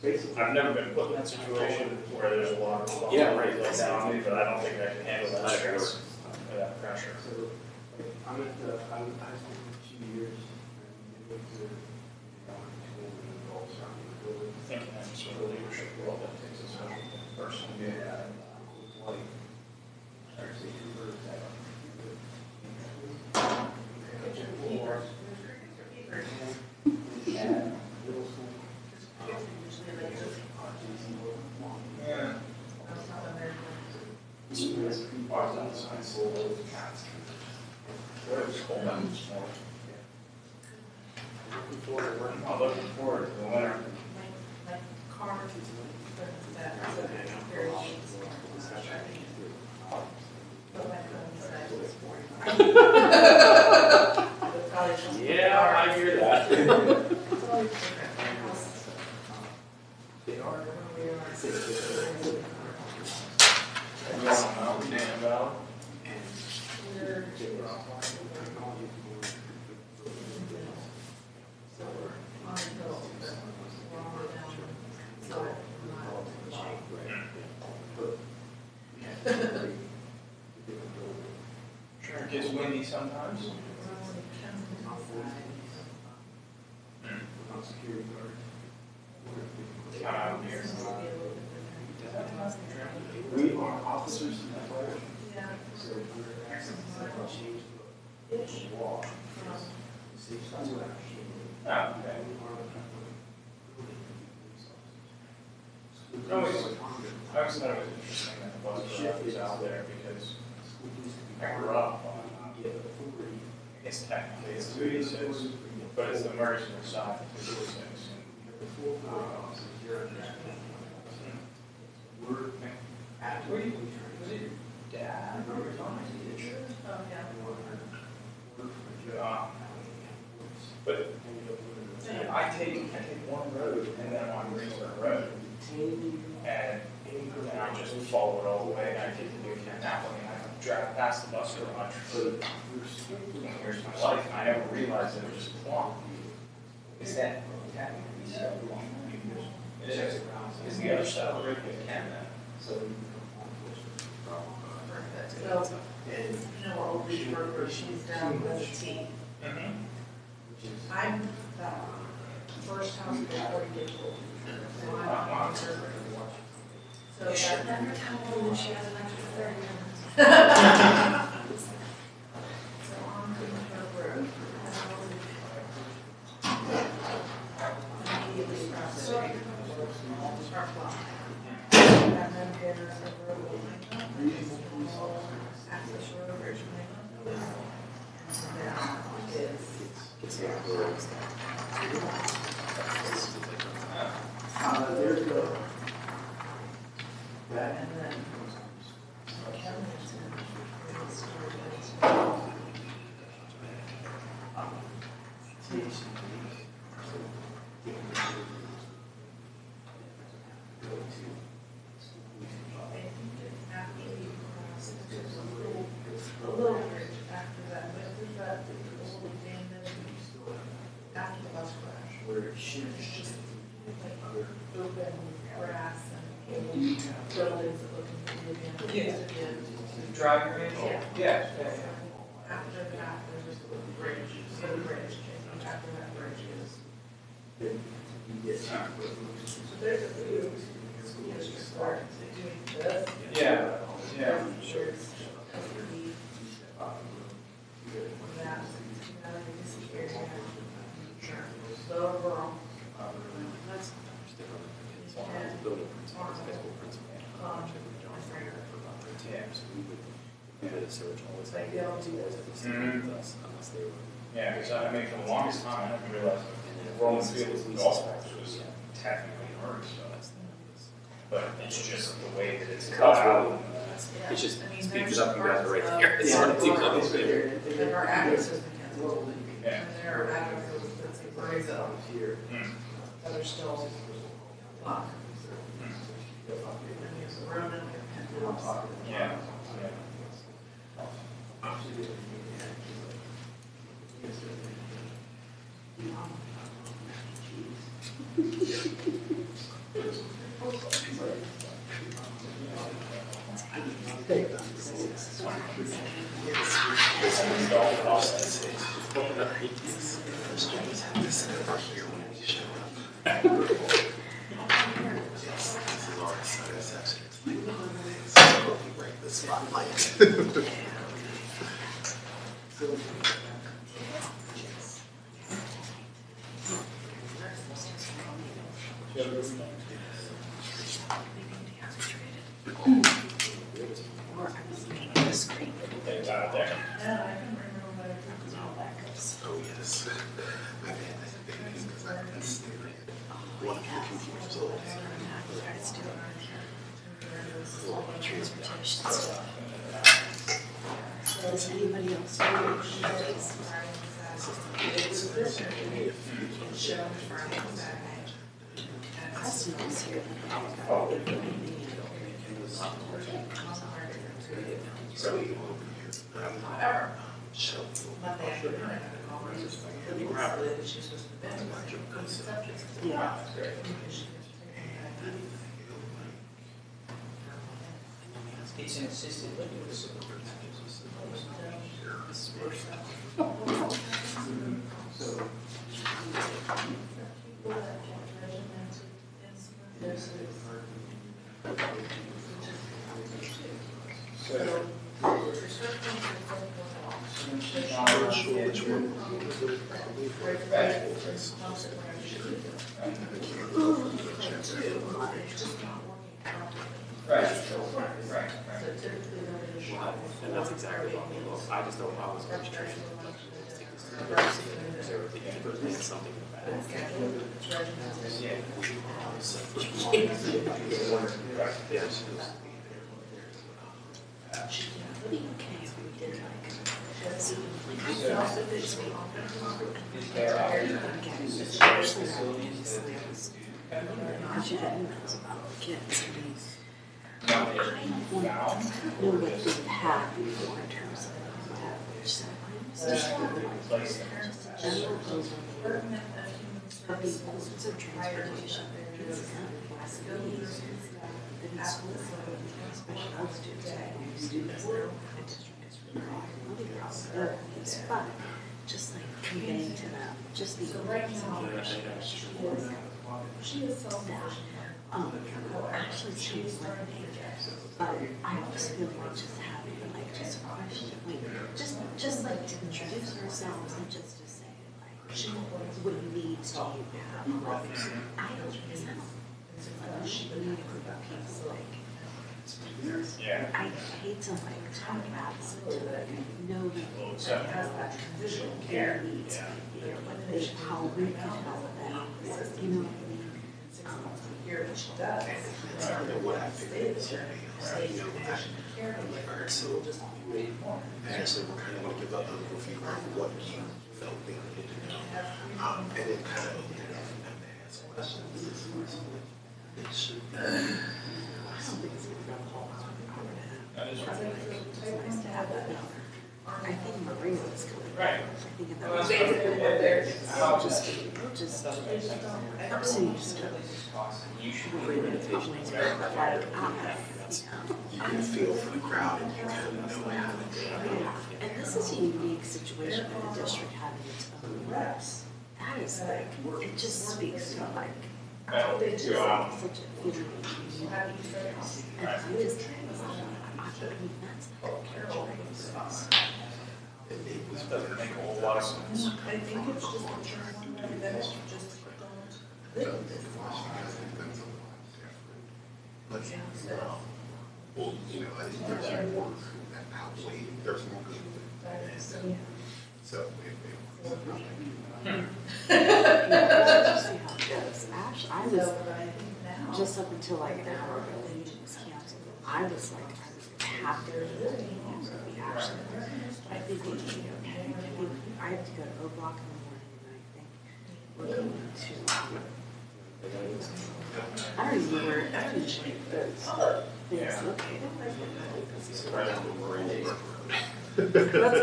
I've never been put in that situation where there's a lot of right. like that on me, but I don't think I can handle that stress or that pressure. So I'm at high school for 2 years. And went to Thinking that's sort of leadership role that takes a special person. yeah. Yeah. I'm looking forward to the winter. My car, that very Yeah, I hear that. They are. You all know, Dan Valley. Sure, it gets windy sometimes. Security guard. Come out here. We are officers in that fire. Yeah. So we're actually changed the law. Oh, okay. I always thought it was interesting that the bus driver was out there because I grew up on, I guess technically it's 286, but it's the Mercer side of 286. We're at Was it your dad? Oh, yeah. But I take one road and then I'm on Greensburg Road. And I just follow it all the way and I get to New Canal and I drive past the bus garage for years of my life and I never realized it was just Plum. Is that technically so long? It is the other side of the road that can that. So So, you know, old Pittsburgh, where she's down by the T. I'm the first house before you get to it. So I'm on her. So You should that, never tell a woman she has an extra 30 minutes. so on her road. Immediately across the street. Start Plum. And then there's a road behind them. Access road originally. And now is there's the that. and then Kensington is started. I think it's after you cross, there's a little bridge after that, but there's that old abandoned after the bus crash, where it's just like open grass and buildings that look abandoned. Yeah. Used to be a- Drive range? Yeah. Yeah. After that, there's just a little bridge, so the bridge, and after that bridge is. So there's a few school districts where they're doing this. Yeah, yeah. I'm sure it's SB. That, this area. Sure. So overall. That's. Like they all do this. Yeah, because I mean, for the longest time, I didn't realize that Rolling Fields golf course was technically hers, so. But it's just the way that it's cut out. It's just I mean, speeds there's up, you guys are right parts there. of- It's sort of seems like it's there. There are addresses in Kansas. Yeah. And there are addresses that say Brazil that are still blocked. And there's a Roman penthouse. Yeah, yeah. They got it there. Oh, yes. I've had that thing because I've been staring at one of the computers all day. Transportation stuff. Does anybody else know Customers here. Yeah. It's an assisted living facility. So, Not sure which one. Right. And that's exactly what I just don't, I was always trained. There's something about it. Yeah. It'd be okay if we did because you had emails about the kids. I don't know what we've had before in terms of average salaries. Just a general overview of the importance of transportation. In school, especially those students now, the district is really hard. But just like conveying to them, just the importance of that. Actually, it's really but I always feel like just having like just a question, like just like to introduce ourselves and just to say like what needs do you have? Like, I don't know. Like, we need a group of people like. Yeah. I hate to like talk about it to like know that has that transition care needs or what they how we can help them. You know what I mean? Here she does. What I figured is, you know, alright, so actually we're kind of going to give an overview of what you felt they needed to know. And then kind of open it up for them to ask questions. They should. I don't think it's gonna go whole lot. It's nice to have that. I think Maria was coming. Right. I think that was just I'm so used to Meditation. You can feel for the crowd and you kind of know how to do it. and this is a unique situation with the district having its own reps. That is like, it just speaks to like, such a feeling of community. And I just, I mean, that's like, This doesn't make a whole lot of sense. I think it's just that it's just don't live this long. Well, you know, I think there's more that outweigh, there's more good. So, just see how it goes. Ash, I was, just up until like an hour ago when it was canceled, I was like, I was happy to be actually. I think it should be okay. I have to go to O'Block in the morning, and I think we're going to, I don't even know where, I don't even think those things located.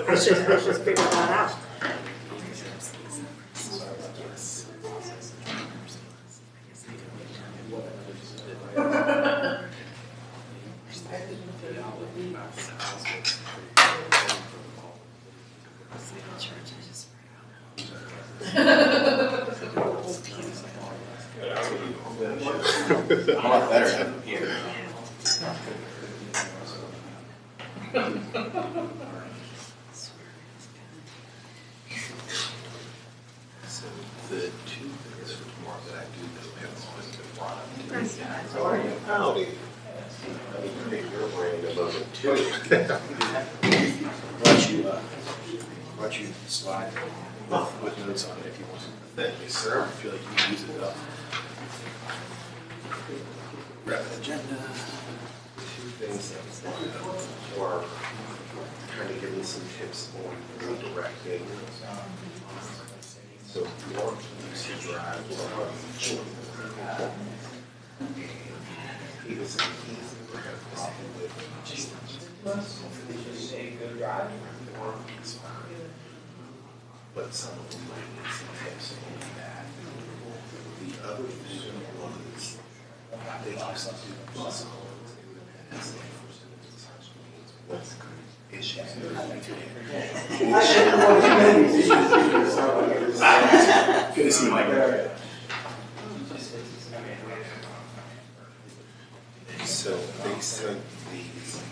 I should figure that out. I'm a lot better at it here. So the two things for tomorrow that I do know have always been brought up to me. How are you? Howdy. I mean, you make your brain a moment too. Why don't you slide with notes on it if you want. Thank you, sir. I feel like you can use it up. Grab an agenda. Two things that are kind of give me some tips on redirecting. So if you want to use your drive, he was easy to have a problem with. Just say go drive. But some of them might need some tips on that. The other thing was, they used to do bus calls in the past, like for such means, what issues do they have? Good to see you, Mike. So they sent these,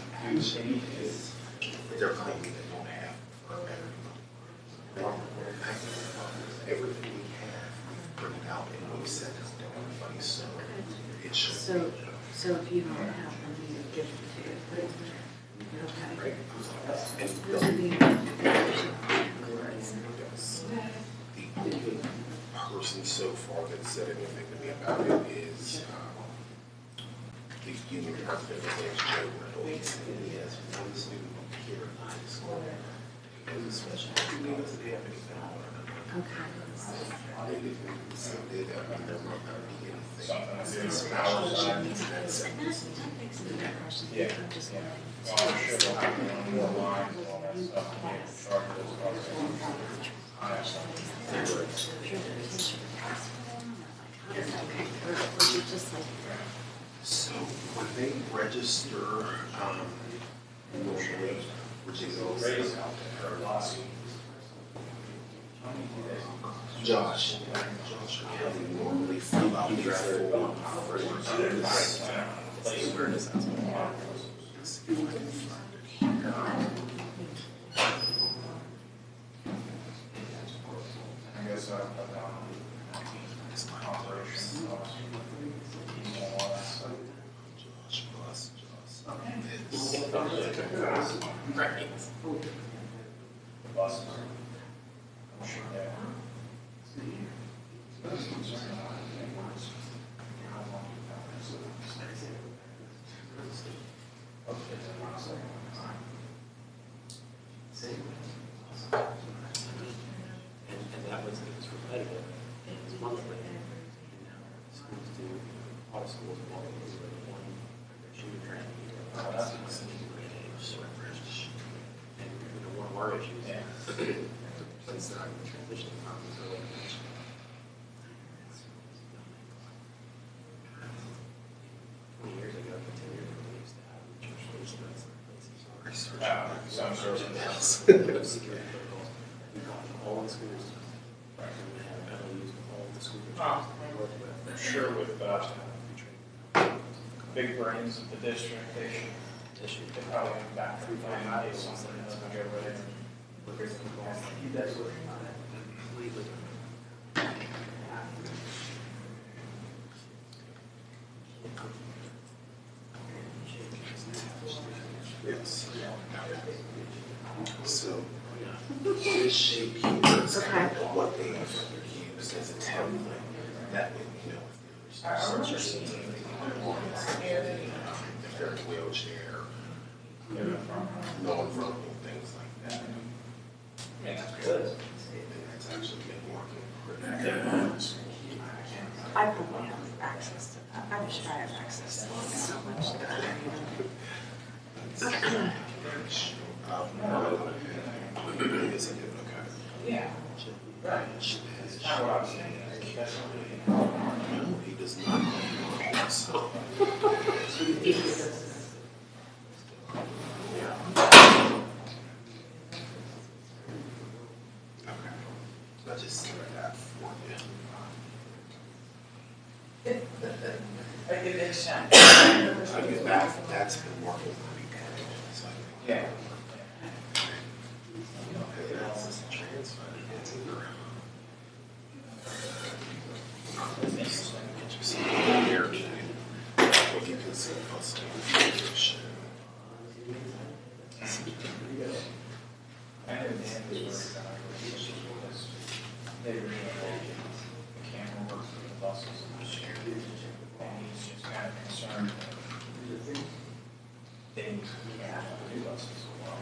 they're claiming they don't have everything we have, we bring it out and we send it to everybody, so it should. So if you don't have them, you give them to you. Okay. And Those are the. the only person so far that said anything to me about it is the union president, his name's Joe Riddle. He said he has one student here in high school. He has a special ed, he doesn't have anything on it. Okay. They didn't say that there might not be anything. Special ed, And that makes an impression. Yeah. I'm just Yeah. wondering. Well, I'm sure we'll have more lines and all that stuff. Charge those So when they register, normally, Virginia goes out to her lawsuit. Josh Kelly normally fill out the form for this. Where does that? Let's see if I can find it here. I guess I'll put down It's my operation costs. All that stuff. Josh plus Josh. Right. The buses. I'm sure, yeah. And that was, it was repetitive, it was monthly. And now schools do, all schools want to do one shooter training. And one of our issues, Yeah. place that I'm transitioning from is early intervention. 20 years ago, 10 years ago, we used to have church placements and places. Some sort of. Security protocols. We got all the schools. And we have MOUs with all the schools. Oh. I'm sure with big brains of the district, they probably have back from family, something that's gonna go right in. Completely. Yes. So this sheet here is kind of what they've used as a template. That way we know if there's such a thing, if they're in a wheelchair, non-verbal, things like that. Yeah, that's good. And that's actually been working pretty good. I probably have access to that. I'm sure I have access to it so much that Is it okay? Yeah. Right. That's not what I was saying. That's No, he does not. So. Okay. I'll just say that for you. It makes sense. I mean, that's been working for me. So, Yeah. that's transfer. Get yourself here today. If you can see us. I know Dan was worried about it because they were making the camera work for the buses and he's just kind of concerned that they have new buses as well.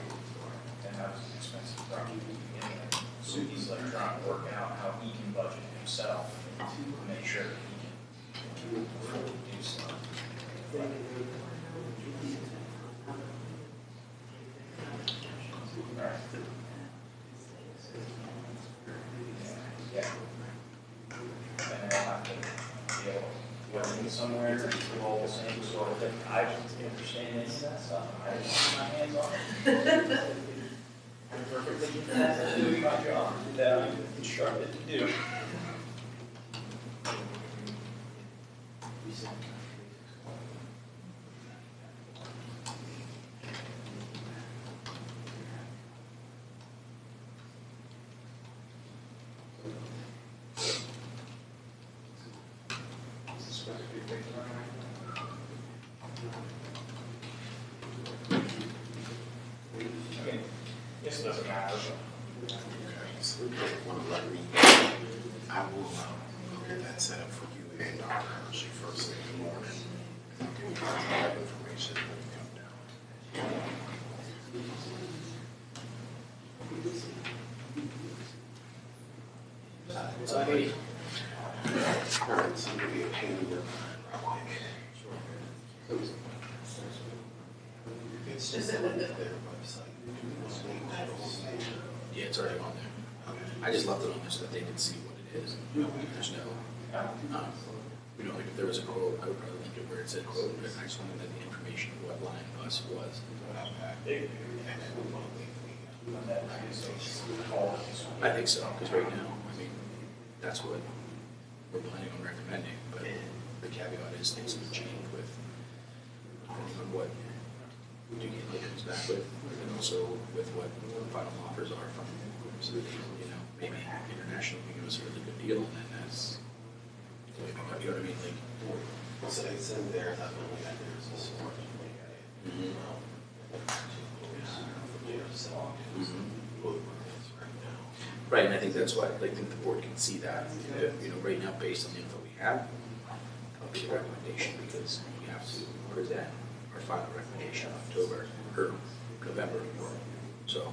And that was an expensive project anyway. So he's like trying to work out how he can budget himself to make sure that he can afford to do stuff. Right. Yeah. And then I'll have to be able to go in somewhere, do all the same sort of thing. I don't understand any of that stuff. I don't have my hands on it. I'm perfectly content to do my job that I'm instructed to do. Okay. This doesn't matter. Okay, so we want to let me, I will get that set up for you and Dr. Hershey first thing in the morning. And I'll give you that information when you come down. So, hey, All right, so I'm going to be a pain in your mind real quick. It's just on their website. yeah, it's already on there. I just left it on there so that they can see what it is. There's no, you know, like if there was a quote, I would probably link it where it said quote, but I just wanted the information of what line bus was. I think so, because right now, I mean, that's what we're planning on recommending, but the caveat is things can change with, depending on what Duke comes back with, and also with what final offers are from, so that, you know, maybe international can give us a really good deal, and then that's, you know what I mean, like. So it's in there, that only that there's a sort of. Right, and I think that's why, I think the board can see that, you know, right now, based on the info we have, that'll be the recommendation, because we have to present our final recommendation in October, or November, so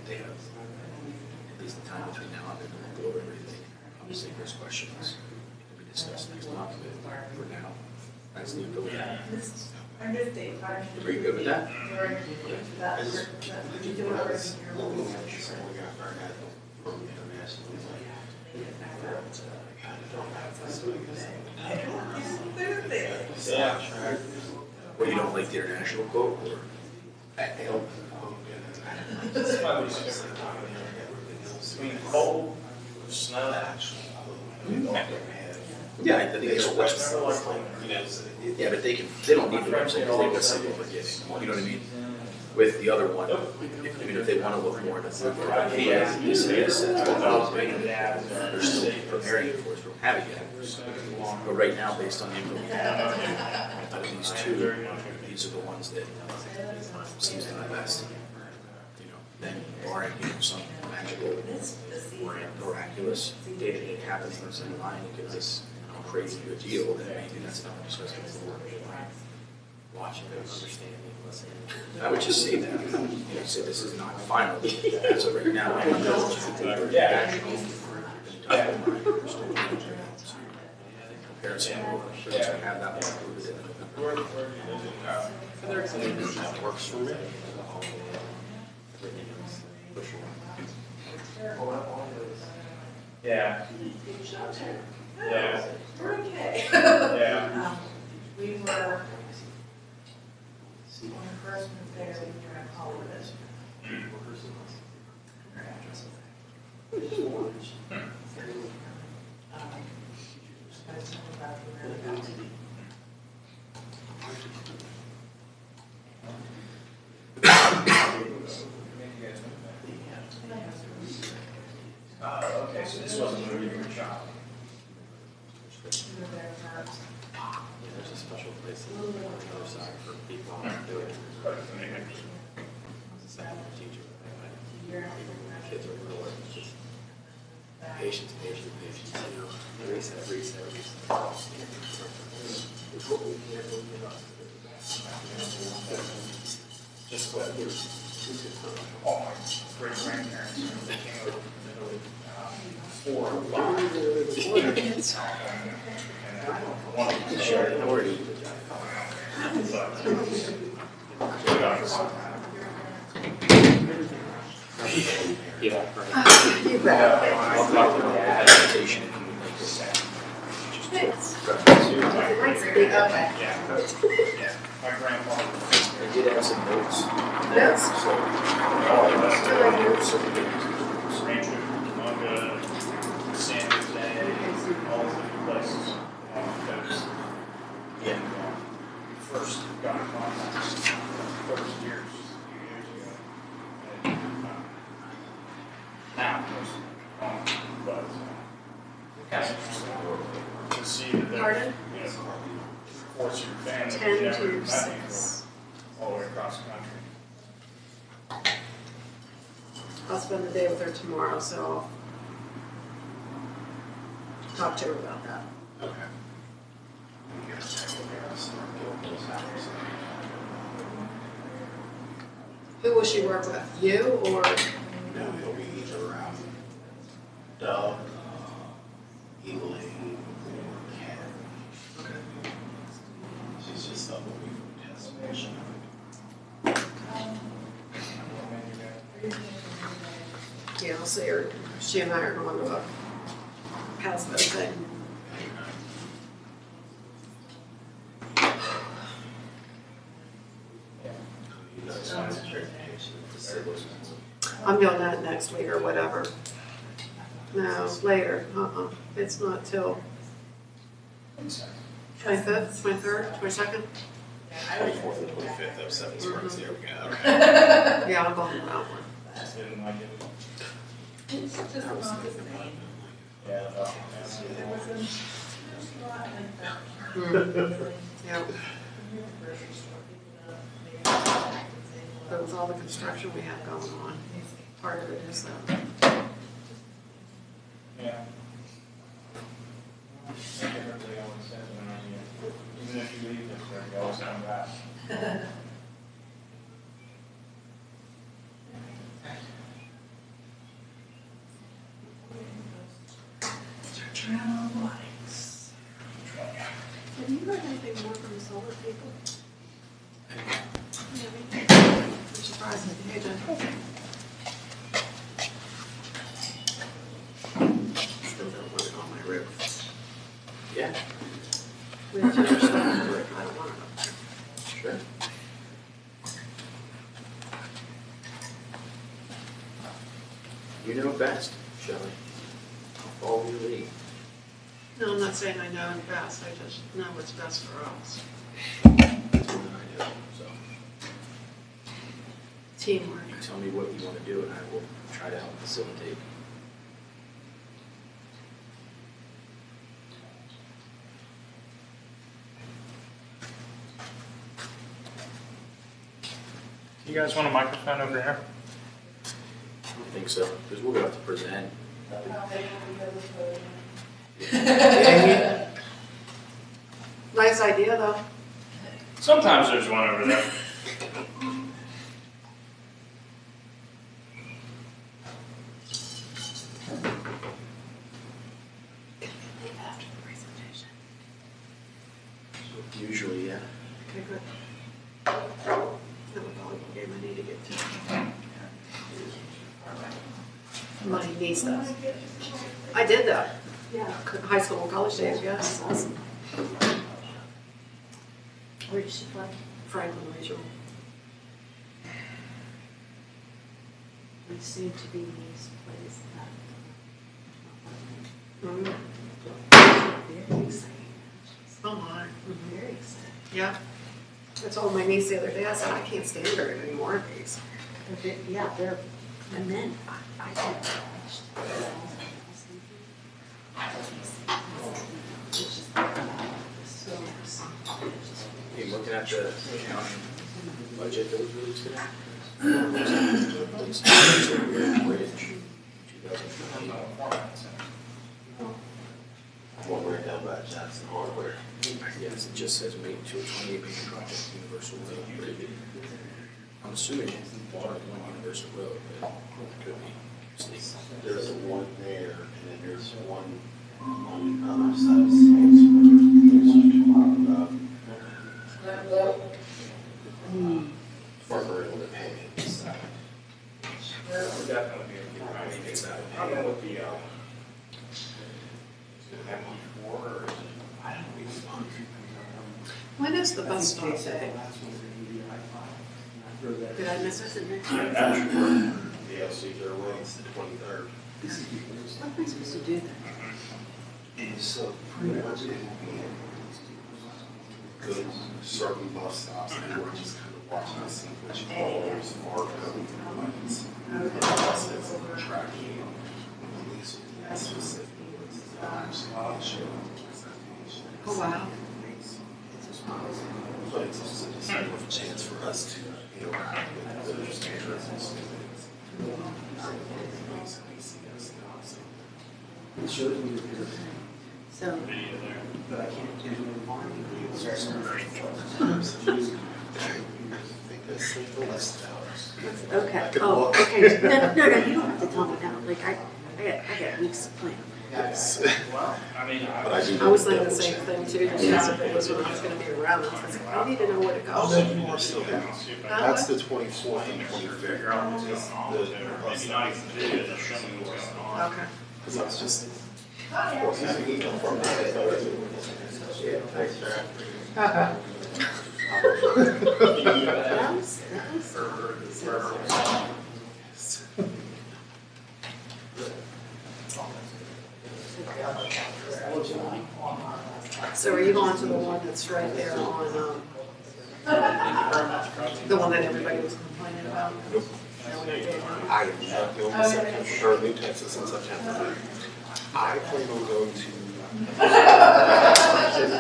they have at least the time between now and then to go over everything. Obviously, if there's questions, it can be discussed next month, but for now, that's the info we have. I'm just saying, Are you good with that? Yeah. Well, you don't like the international quote, or? This is my least favorite time of year. Between cold, snow. Yeah, I think that's yeah, but they don't need the website because they've got something we're getting. You know what I mean? With the other one, if they want to look more into the they're still preparing for us. We don't have it yet. But right now, based on the info we have, out of these two, these are the ones that seems to be best. You know, then barring some magical or miraculous day-to-day happenings in line that gives us a crazy good deal, then maybe that's another discussion for watching it, understanding, listening. I would just say that, you know, say this is not final as of right now. Comparison, we're going to have that one included in November. That works for me. Yeah. Yeah. We're okay. Yeah. We were, when the person was there, we were at Hollywood. Her address was there. I was talking about the place on the other side for people who do it. I was a second teacher. Kids are little, it's just patience, patience, patience, you know. Reset, reset, reset. Just what all my great grandparents, they came over from Italy, 4 or 5. And one of them shared an order. Yeah, right. You bet. I'll talk to the adaptation if you would like to say. Okay. Yeah, my grandfather. I did have some notes. Yes. So, All of us, Rancho Cucamonga, San Jose, all of the places. Those, yeah. first got in contact, first years, a few years ago. And, now, most gone, but kind of interesting to see that they're, Pardon? you know, force your family 10 to never to met 6. before, all the way across the country. I'll spend the day with her tomorrow, so I'll talk to her about that. Okay. Who will she work with? You or? No, it'll be either Doug, Elaine, or Ken. Okay. She's just up a week from test station. Yeah, I'll see her. She and I are going to a houseboat thing. I'm doing that next week or whatever. No, later. It's not till 25th, 23rd, 22nd? 24th and 25th of 7 Springs, there we go, okay. Yeah, I'm going to that one. Just didn't like it. It's just not the same. Yeah, There wasn't, there's a lot like that. Yeah, that was all the construction we had going on. Part of it is that. Yeah. Everybody always says when I'm here, even if you leave Pittsburgh, you always come back. Turn on the lights. Have you heard anything more from the solar people? Yeah, me too. I'm surprised at the agent. Still don't want it on my roof. Yeah, We have to understand the roof, I don't want it up there. sure. You know best, Shelley. I'll follow your lead. No, I'm not saying I know any best, I just know what's best for us. That's more than I do, so. Teamwork. You tell me what you want to do and I will try to help facilitate. You guys want a microphone over here? I don't think so, because we'll have to present. Nice idea, though. Sometimes there's one over there. Leave after the presentation. Usually, yeah. Okay, good. I have a volleyball game I need to get to. My niece does. I did that. Yeah. High school and college days, yes. Awesome. Where did she play? Franklin Regional. We seem to be these places Mm. that very exciting. Oh my. Very exciting. Yeah. I told my niece the other day, I said, I can't stand very many more of these. Yeah, they're, and then I think it's just so Hey, looking at the county budget that was released today. Bridge, 2020. One right down by Jackson Hardware. Yes, it just says made to a 28 payment project, Universal Road Bridge. I'm assuming it's one Universal Road, but it could be sleep. There's one there, and then there's one on the other side of further in the payment side. We're definitely be It's that. I don't know what the, is it MP4 or is it? I don't know. When is the bus stop day? Did I miss it? The LC's are away, it's the 23rd. What am I supposed to do then? So pretty much it will be good certain bus stops, and we're just kind of watching to see which cars are coming from lines. Buses and tracking, these will be specific ones that actually show presentation. Oh, wow. But it's just a chance for us to interact with the parents and students. It shows me your picture, So, but I can't do it. I think that's the list hours. okay, oh, okay, no, you don't have to tell me now, like, I got weeks to plan. Yes. Well, I mean, But I do. I was thinking the same thing too, just as if it was when I was gonna be around, I was like, I need to know where to Oh, go. no, you are still there. That's the 24th and 25th. maybe not even video, just show me what's going on. Okay. Because that's just, of course, it's an email from me. So are you going to the one that's right there on, the one that everybody was complaining about? Nope. I am not going to September, or New Texas in September. I plan on going to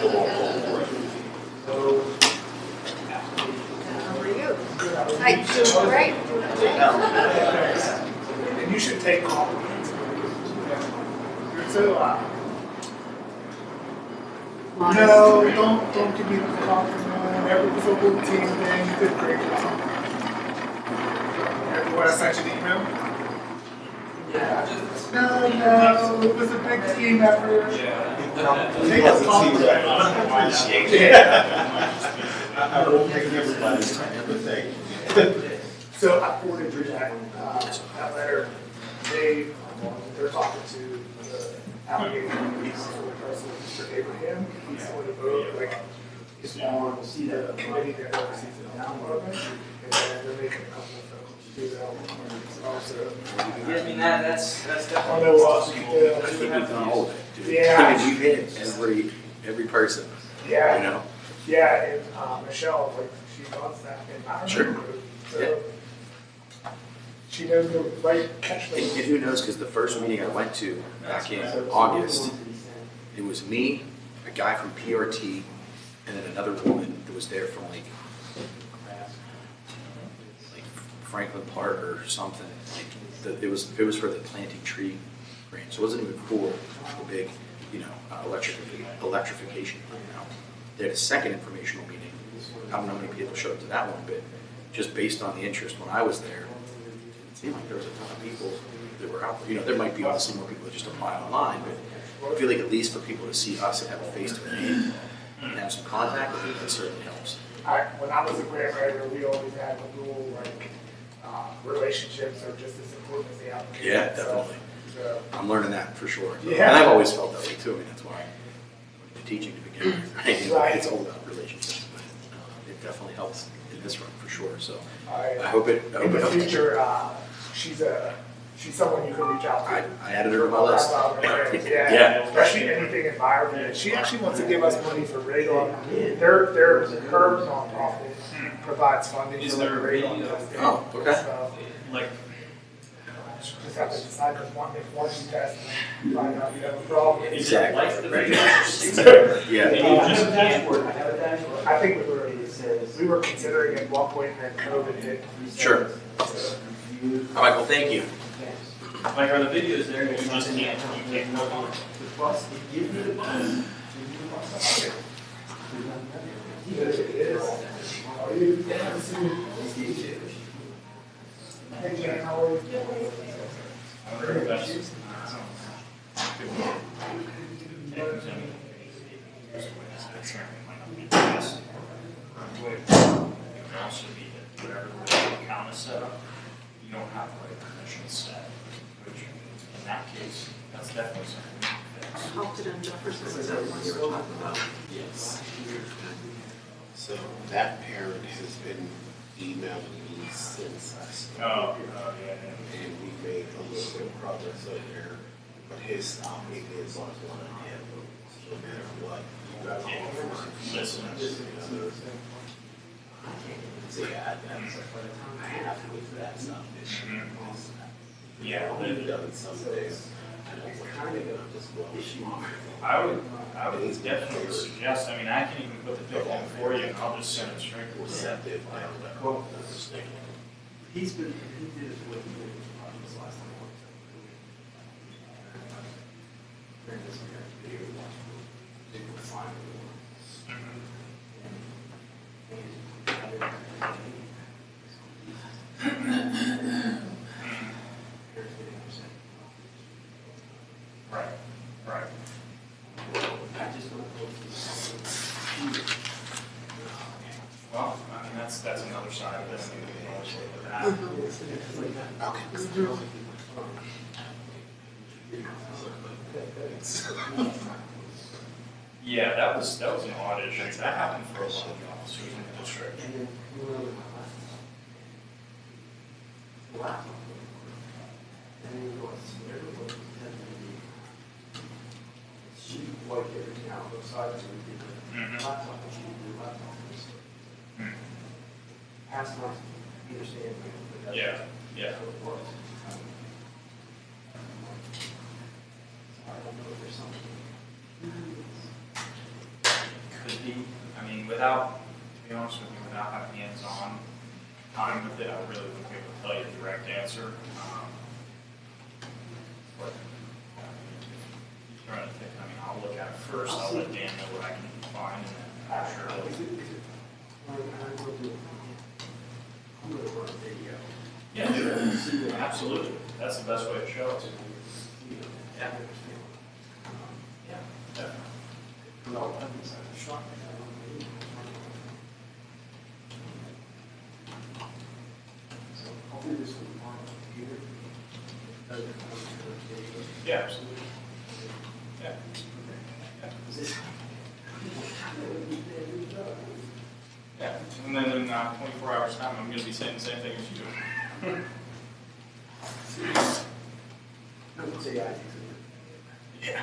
the Walpole. How are you? Hi, doing great. And you should take compliments. You're so loud. No, don't give me the compliment. Every football team thing, you did a great job. What I sent you the email? Yeah. No, it was a big team effort. Take a compliment. I won't take everybody's time, but thank you. So I forwarded you that letter. They're talking to the alligator for the person, Mr. Abraham. He's on the boat, like, he's on the committee that oversees the town development. And then they're making a couple of phone calls to do that. Also, Yeah, I mean, that's I definitely. know, I think we've done all of it, dude. Yeah. I mean, we've hit every person, you yeah, know? yeah, and Michelle, like, she loves that environment. Sure. So she knows the right catchment. And who knows, because the first meeting I went to back in August, it was me, a guy from PRT, and then another woman who was there from like Franklin Park or something. Like it was for the planting tree grant, so it wasn't even for the big, electrification plan. Now, they had a second informational meeting. I don't know how many people showed up to that one, but just based on the interest when I was there, it seemed like there was a ton of people that were out there. There might be obviously more people that just apply online, but I feel like at least for people to see us and have a face to name and have some contact with it, that certainly helps. When I was a grant writer, we always had the rule, like, relationships are just as important as the application. Yeah, itself. definitely. I'm learning that for sure. Yeah. And I've always felt that way too. I mean, that's why I went into teaching to begin with, right? Right. It's all about relationships, but it definitely helps in this run for sure. So I I hope it in the helps. future, she's someone you can reach out to. I added her to my list. Yeah, Yeah. especially anything environment. She actually wants to give us money for radon. Her nonprofit provides funding for like radon testing. Oh, okay. So, Like, just have to decide if once you test, and find out you have a problem. Exactly. Right. Yeah. I have a dashboard. I think we were considering at one point and then COVID hit. Sure. All right, well, thank you. Like, are the videos there, you just can't look on it? Hey, Jan, how are you? I wonder if that's. It could also be that whatever the account is set up, you don't have the right permissions set, which in that case, that's definitely something we can fix. Helped it on Jefferson, is that what you were talking about? Yes. So that parent has been emailing me since I started. Yeah. And we made a little bit of progress over there, but his stopping is on line him. No matter what, you got to Listen. So yeah, I have to with that stuff. Yeah. We've done some days. And I was kind of gonna just go smart. I would definitely suggest, I mean, I can even put the pick in for you and I'll just send it straight to the Receptive down there. Well, Understand. he did it with this last time. During this video, they were fine. Right, right. I just don't know Well, I mean, that's another side of this. We can always look at that. Yeah, that was an odd issue. That happened for a lot of officers in the district. Wow. She wiped everything out, both sides, and we did Mhm. the laptop, and she did the laptop. Hmm. Passed on either stand. but that's- Yeah, yeah. that's what it was. So I don't know if there's something. Could be, I mean, without, to be honest with you, without having hands-on time with it, I really wouldn't be able to tell you the direct answer. But, trying to think, I mean, I'll look at it first, I'll let Dan know what I can find, and then I'm sure Is he'll. it, I'm gonna do it. I'm gonna run a video. Yeah, sure, absolutely, that's the best way to show it. Yeah. Yeah, definitely. No, I think so. Shot. So I'll do this on the computer. Yeah, absolutely. Yeah. Yeah, and then in 24 hours' time, I'm gonna be saying the same thing as you. I would say I. Yeah.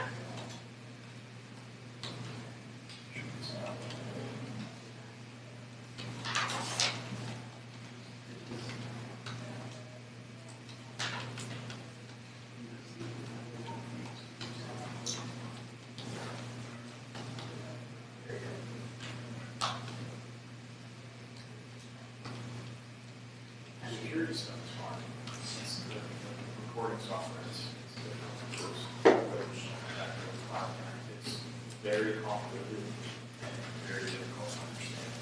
Security stuff is fine. It's the recording software is it's very complicated and very difficult to understand.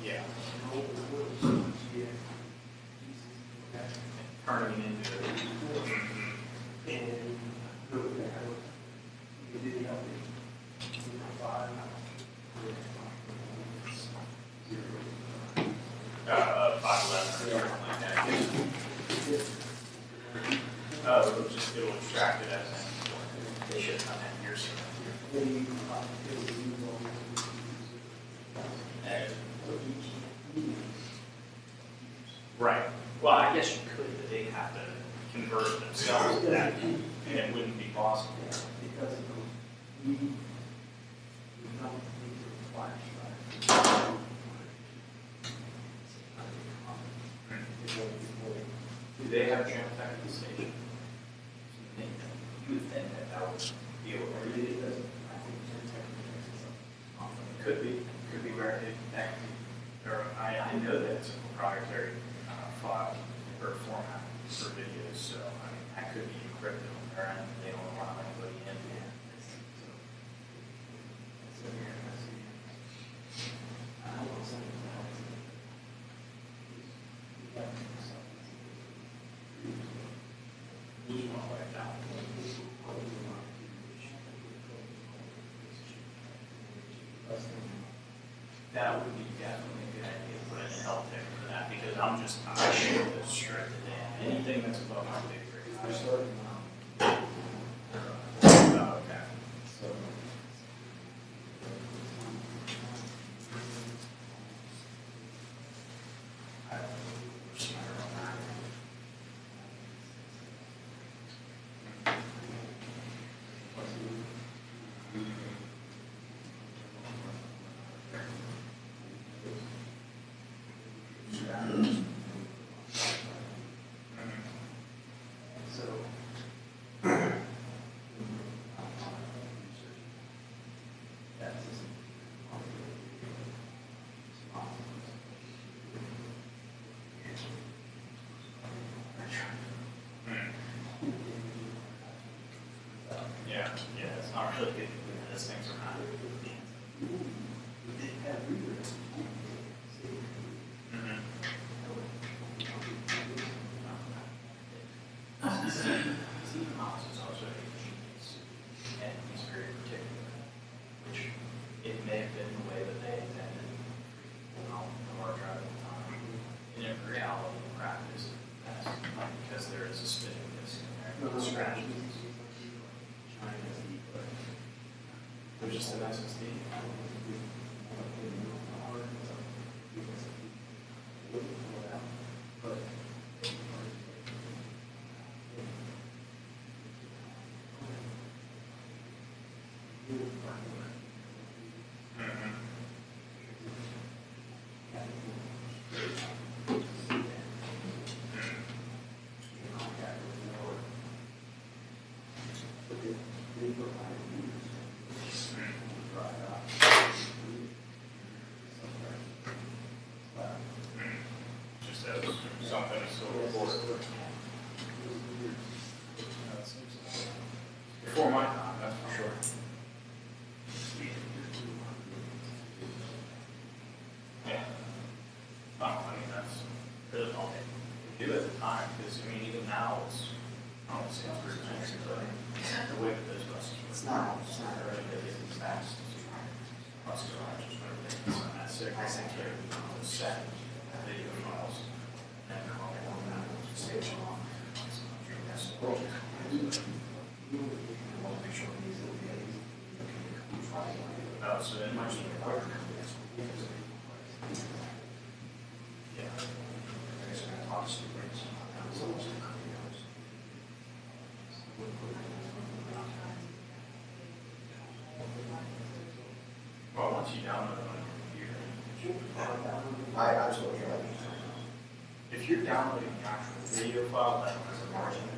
Yeah. Turning it into it'll extract it as they should have done that years ago. Right. Well, I guess you could, but they have to convert it themselves to that, and it wouldn't be possible. Because we don't need to flash, right? they have geotech at the station? You would think that that would be able to read it, doesn't it? Could be where they connect, or I know that it's a proprietary file or format for videos, so I mean, that could be encrypted on their end, they don't allow anybody in. That would be definitely a good idea, to put in a health tech for that, because I should have stripped it in, anything that's above my big grade. I started. Oh, okay. So. I don't know, we're smarter on that. Yeah, it's not really good as things are not. Steve Moss is also a genius, and he's very particular, which it may have been the way that they intended the hard drive at the time. In reality, in practice, that's because there is a spinning disk in there, and scratches. There's just an SSD. Just as something to still report. Before my time, that's for sure. Yeah. Oh, I mean, that's really all they do at the time, because, I mean, even now, it's, I don't say it's rudimentary, but the way that those buses work. It's not really as fast. Bus garages, whatever they can send that signal, I think they're set video files, and they're all formatted to station on. Oh, so it might be quicker. Yeah. I guess we're gonna talk to the rates. Well, once you download it on your computer, I absolutely like if you're downloading the actual video file, that has a margin.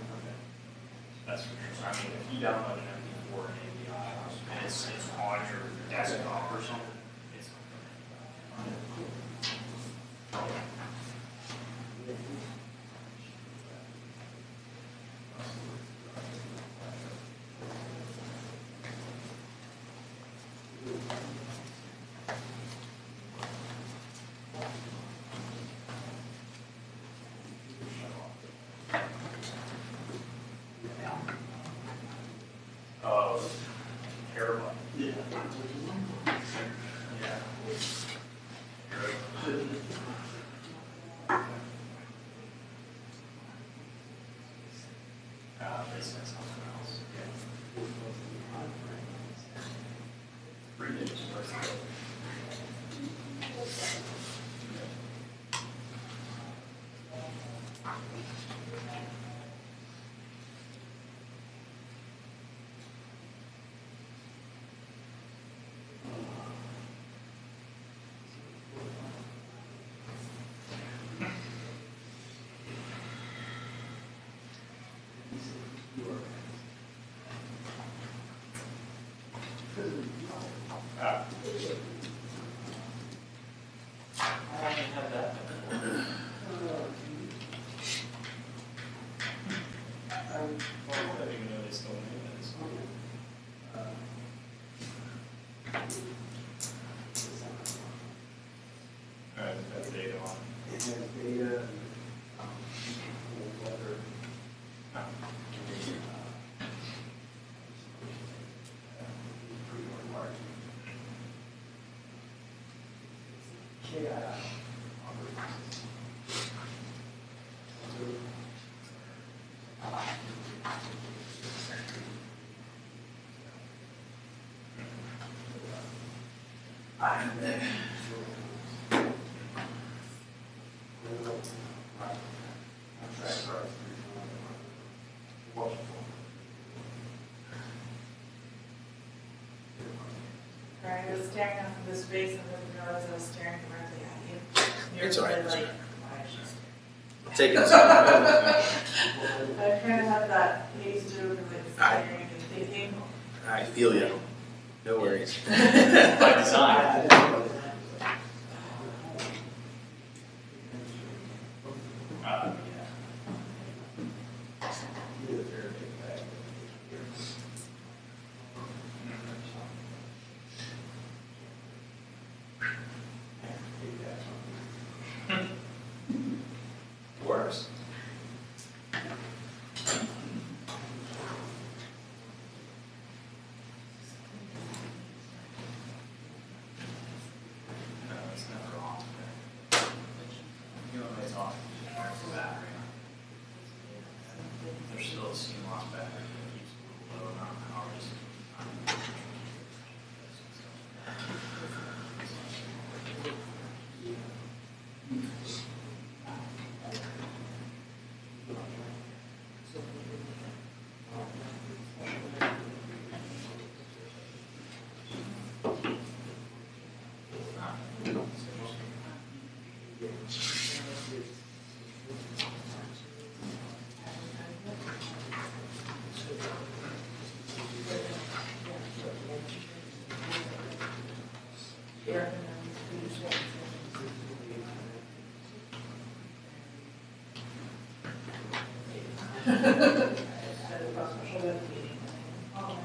That's for sure. I mean, if you download an MP4 and API, and it's on your desktop or something, it's. Oh, terrible. Yeah. I haven't had that. I didn't even know they still made this. Alright, that's data on. It has data, weather. Right, I was staring off of this space and didn't realize I was staring directly at you. You're It's all right, really it's all like, right. why is she staring? Take it. I kind of have that haze too, because like staring and thinking. I feel you. No worries. By design. Worse. No, it's never off. You know, it's off. There's the battery. There's still a CMOS battery that keeps it low amount of hours. Yeah.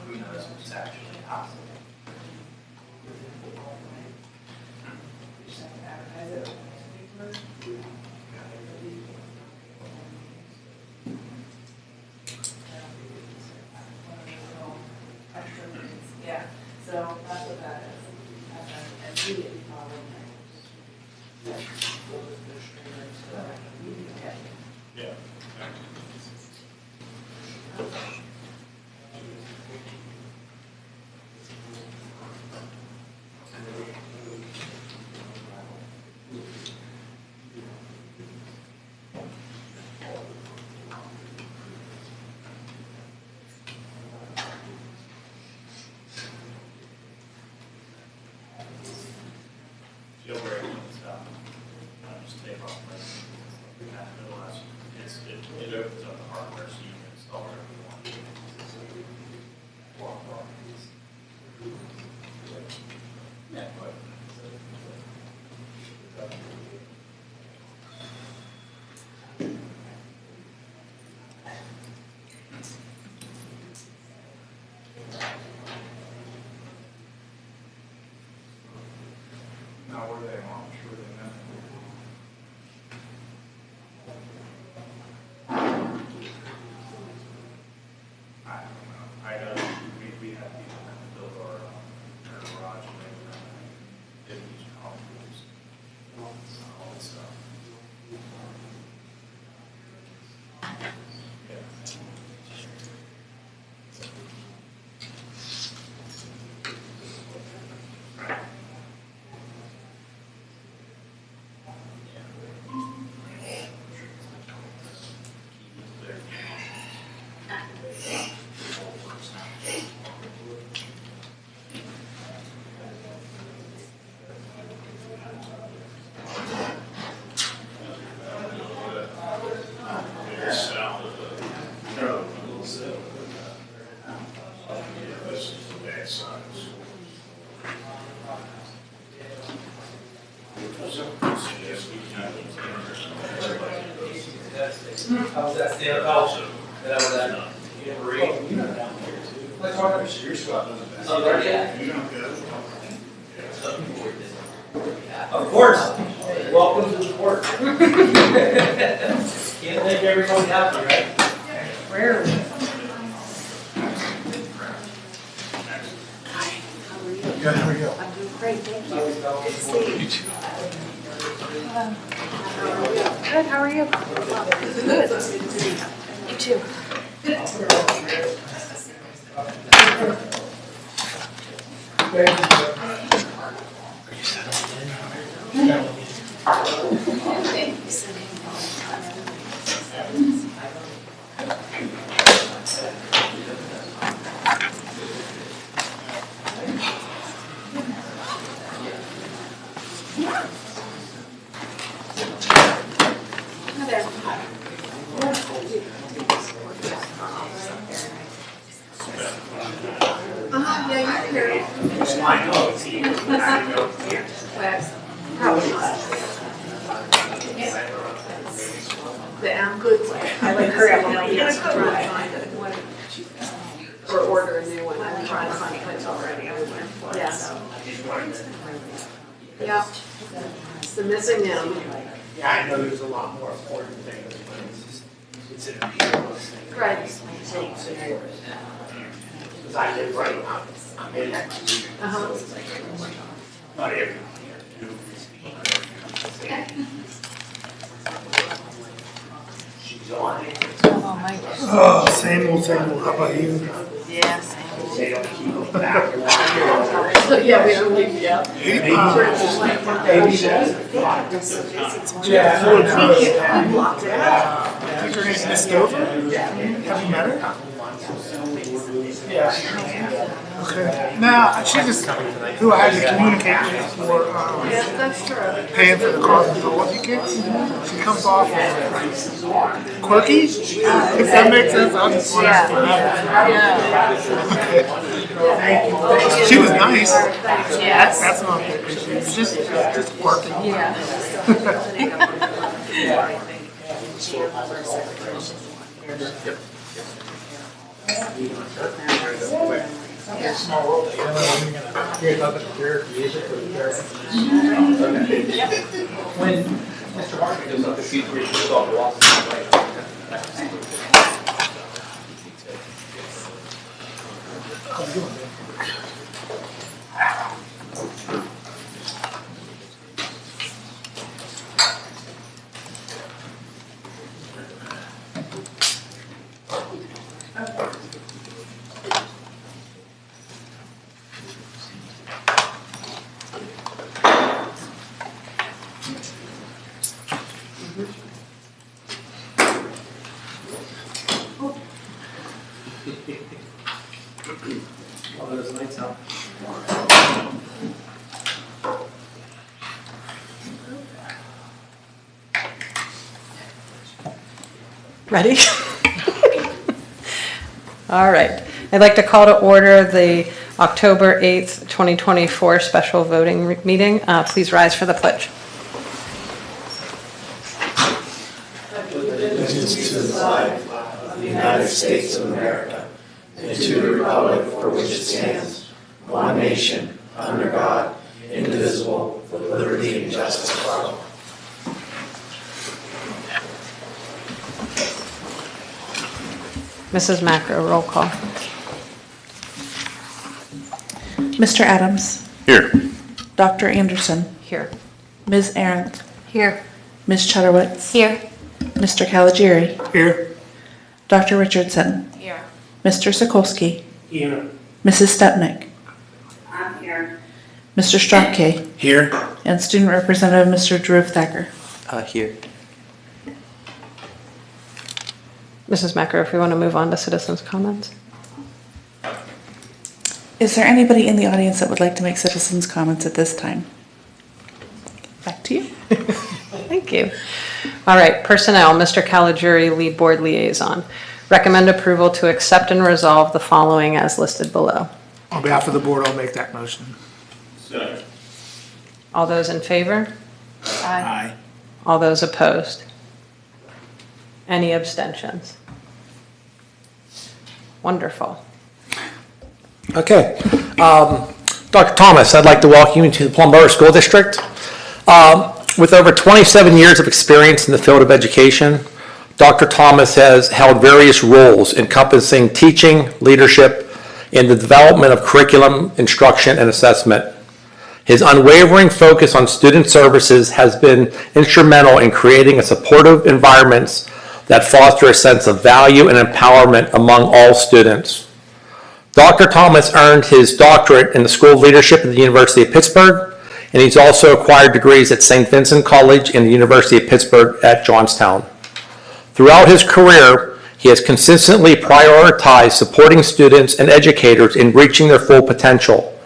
Who knows what's actually possible? Yeah, so that's what that is. And you didn't follow Yeah. Jailbreak and stuff. I just take off my, it opens up the hardware so you can install whatever you want. Yeah, but. Now, were they launched? Were they not? I don't know. I know, we have people that build our How's that stand up? That was that. Of course. Welcome to the board. Can't make everybody happy, right? Rarely. Good, how are you? I'm doing great, thank you. Good to see you. Good, how are you? Good. You too. Yeah, you're here. I know, it's here. Probably not. But I'm good. I like hurry up, I'm trying to find it. Or order a new one, I'm trying to find it already everywhere. Yeah. Yep. It's the missing M. Yeah, I know there's a lot more important things, but it's an appeal thing. Right. Because I live right now, I'm in that community. Uh-huh. Not every. She's on it. Oh, my goodness. Oh, same old, how about you? Yeah, same. They don't keep them back. Yeah, we don't leave, yeah. Yeah. Locked it out. I think her name's Miss Dover? Have you met her? Yeah. Okay. Now, she just, who I had to communicate with for Yeah, that's true. paying for the cost of the what tickets. She comes off quirky. If that makes sense, I'll just want to She was nice. Yes. That's not the issue. It's just quirky. Yeah. Small world, you don't know when you're gonna hear about the character music or the character. When Mr. Harvey goes up to Q3, he's off the wall. How's it going, man? Oh, there's lights out. Ready? All right. I'd like to call to order the October 8th, 2024 special voting meeting. Please rise for the pledge. Allegiance to the flag of the United States of America and to the republic for which it stands, one nation, under God, indivisible, with liberty and justice for all. Mrs. Macro, roll call. Mr. Adams. Here. Dr. Anderson. Here. Ms. Arendt. Here. Ms. Chudowitz. Here. Mr. Caligiuri. Here. Dr. Richardson. Here. Mr. Sokolsky. Here. Mrs. Stepnick. I'm here. Mr. Strachke. Here. And Student Representative Mr. Drew Thacker. Here. Mrs. Macro, if we want to move on to citizens' comments. Is there anybody in the audience that would like to make citizens' comments at this time? Back to you. Thank you. All right, personnel, Mr. Caligiuri, lead board liaison. Recommend approval to accept and resolve the following as listed below. On behalf of the board, I'll make that motion. Second. All those in favor? Aye. All those opposed? Any abstentions? Wonderful. Okay. Dr. Thomas, I'd like to welcome you to the Plum Borough School District. With over 27 years of experience in the field of education, Dr. Thomas has held various roles encompassing teaching, leadership, and the development of curriculum, instruction, and assessment. His unwavering focus on student services has been instrumental in creating a supportive environments that foster a sense of value and empowerment among all students. Dr. Thomas earned his doctorate in the School of Leadership at the University of Pittsburgh, and he's also acquired degrees at St. Vincent College and the University of Pittsburgh at Johnstown. Throughout his career, he has consistently prioritized supporting students and educators in reaching their full potential.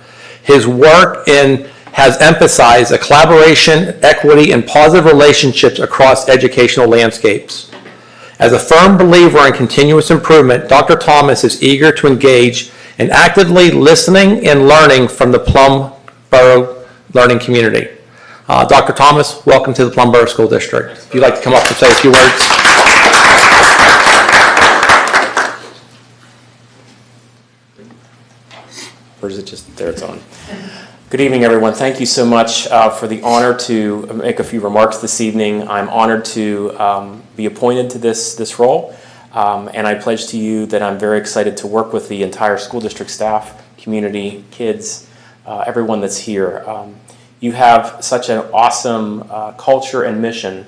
His work has emphasized a collaboration, equity, and positive relationships across educational landscapes. As a firm believer in continuous improvement, Dr. Thomas is eager to engage in actively listening and learning from the Plum Borough learning community. Dr. Thomas, welcome to the Plum Borough School District. If you'd like to come up and say a few words. Or is it just, there it's on. Good evening, everyone. Thank you so much for the honor to make a few remarks this evening. I'm honored to be appointed to this role, and I pledge to you that I'm very excited to work with the entire school district staff, community, kids, everyone that's here. You have such an awesome culture and mission,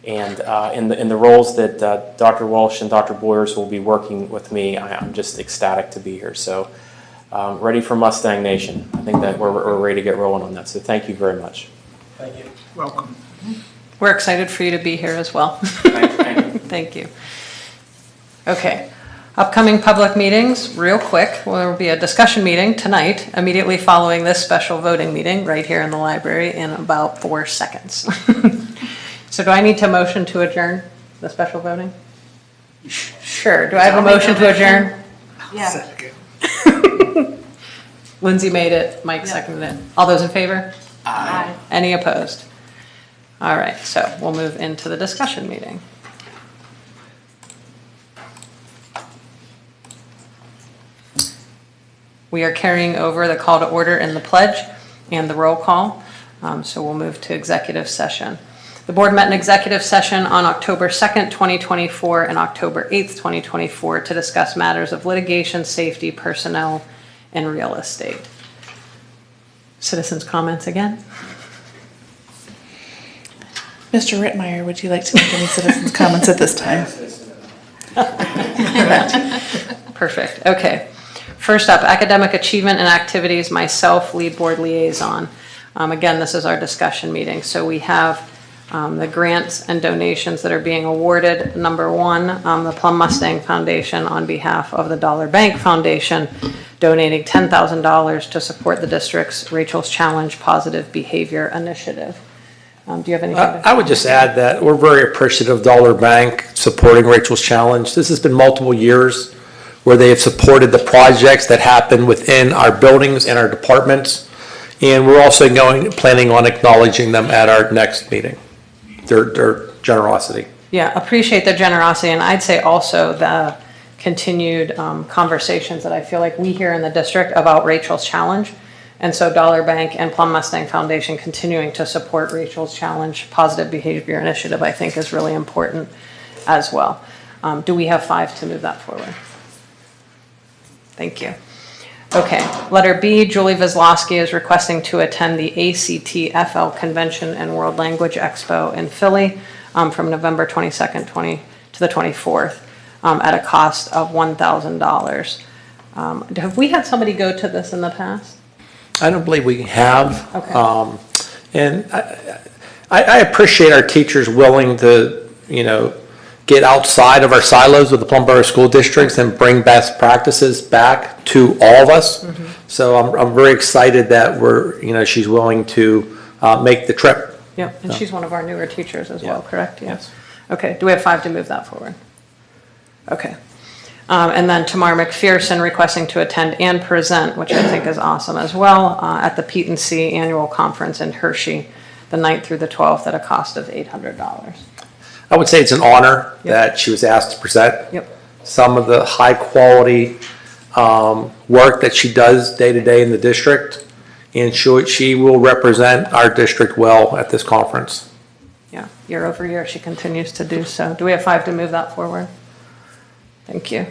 and in the roles that Dr. Walsh and Dr. Boyers will be working with me, I'm just ecstatic to be here. So. Ready for Mustang Nation. I think that we're ready to get rolling on that. So thank you very much. Thank you. Welcome. We're excited for you to be here as well. Thank you. Thank you. Okay. Upcoming public meetings, real quick. There will be a discussion meeting tonight, immediately following this special voting meeting right here in the library in about 4 seconds. So do I need to motion to adjourn the special voting? Sure. Do I have a motion to adjourn? Yeah. Lindsay made it, Mike seconded it. All those in favor? Aye. Any opposed? All right, so we'll move into the discussion meeting. We are carrying over the call to order in the pledge and the roll call, so we'll move to executive session. The board met in executive session on October 2nd, 2024 and October 8th, 2024 to discuss matters of litigation, safety, personnel, and real estate. Citizens' comments again? Mr. Rittmeyer, would you like to make any citizens' comments at this time? Perfect. Okay. First up, academic achievement and activities, myself, lead board liaison. Again, this is our discussion meeting. So we have the grants and donations that are being awarded. Number one, the Plum Mustang Foundation on behalf of the Dollar Bank Foundation donating $10,000 to support the district's Rachel's Challenge Positive Behavior Initiative. Do you have anything to I would just add that we're very appreciative of Dollar Bank supporting Rachel's Challenge. This has been multiple years where they have supported the projects that happen within our buildings and our departments. And we're also planning on acknowledging them at our next meeting, their generosity. Yeah, appreciate their generosity, and I'd say also the continued conversations that I feel like we hear in the district about Rachel's Challenge. And so Dollar Bank and Plum Mustang Foundation continuing to support Rachel's Challenge Positive Behavior Initiative, I think is really important as well. Do we have 5 to move that forward? Thank you. Okay, letter B, Julie Vezlowski is requesting to attend the ACTFL Convention and World Language Expo in Philly from November 22nd to the 24th at a cost of $1,000. Have we had somebody go to this in the past? I don't believe we have. Okay. And I appreciate our teachers willing to, get outside of our silos with the Plum Borough School Districts and bring best practices back to all of us. Mm-hmm. So I'm very excited that she's willing to make the trip. Yep, and she's one of our newer teachers as well, correct? Yeah. Yes. Okay, do we have 5 to move that forward? Okay. And then Tamar McPherson requesting to attend and present, which I think is awesome as well, at the Pete and C Annual Conference in Hershey the 9th through the 12th at a cost of $800. I would say it's an honor that she was asked to present. Yep. Some of the high-quality work that she does day-to-day in the district, and she will represent our district well at this conference. Yeah, year over year, she continues to do so. Do we have 5 to move that forward? Thank you.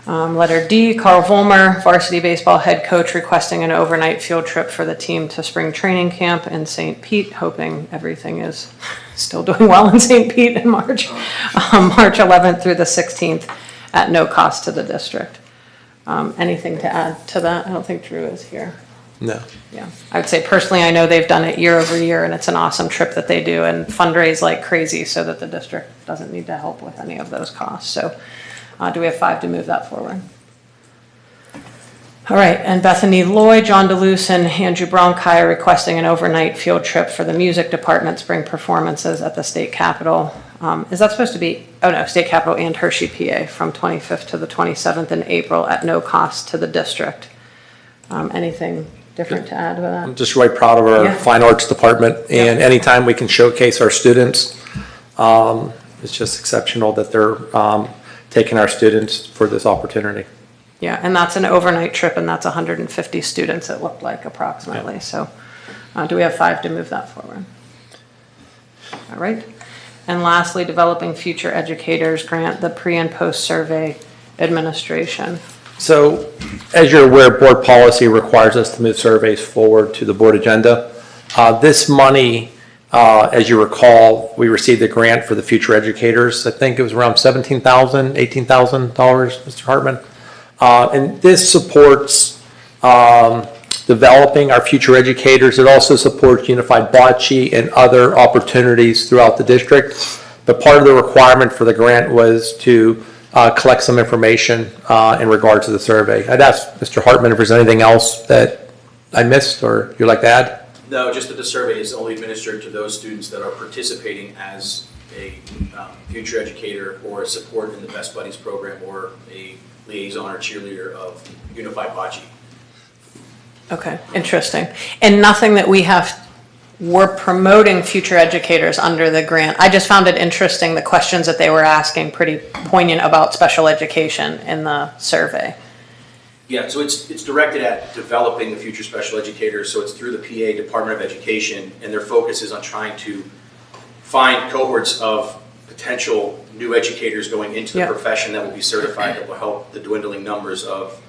Letter D, Carl Vollmer, varsity baseball head coach, requesting an overnight field trip for the team to spring training camp in St. Pete, hoping everything is still doing well in St. Pete in March. March 11th through the 16th at no cost to the district. Anything to add to that? I don't think Drew is here. No. Yeah, I would say personally, I know they've done it year over year, and it's an awesome trip that they do and fundraise like crazy so that the district doesn't need to help with any of those costs. So do we have 5 to move that forward? All right, and Bethany Lloyd, John DeLuce, and Andrew Bronchi are requesting an overnight field trip for the music department spring performances at the state capitol. Is that supposed to be, oh no, state capitol and Hershey, PA, from 25th to the 27th in April at no cost to the district. Anything different to add to that? I'm just really proud of our fine arts department, and anytime we can showcase our students, it's just exceptional that they're taking our students for this opportunity. Yeah, and that's an overnight trip, and that's 150 students, it looked like approximately. So do we have 5 to move that forward? All right. And lastly, developing future educators grant, the pre and post survey administration. So as you're aware, board policy requires us to move surveys forward to the board agenda. This money, as you recall, we received a grant for the future educators. I think it was around $17,000, $18,000, Mr. Hartman. And this supports developing our future educators. It also supports unified bocce and other opportunities throughout the district. But part of the requirement for the grant was to collect some information in regards to the survey. I'd ask Mr. Hartman if there's anything else that I missed or you'd like to add? No, just that the survey is only administered to those students that are participating as a future educator or a support in the Best Buddies program or a liaison or cheerleader of Unified Bocce. Okay, interesting. And nothing that we have, we're promoting future educators under the grant. I just found it interesting, the questions that they were asking, pretty poignant about special education in the survey. Yeah, so it's directed at developing the future special educators, so it's through the PA Department of Education, and their focus is on trying to find cohorts of potential new educators going into the profession that will be certified, that will help the dwindling numbers of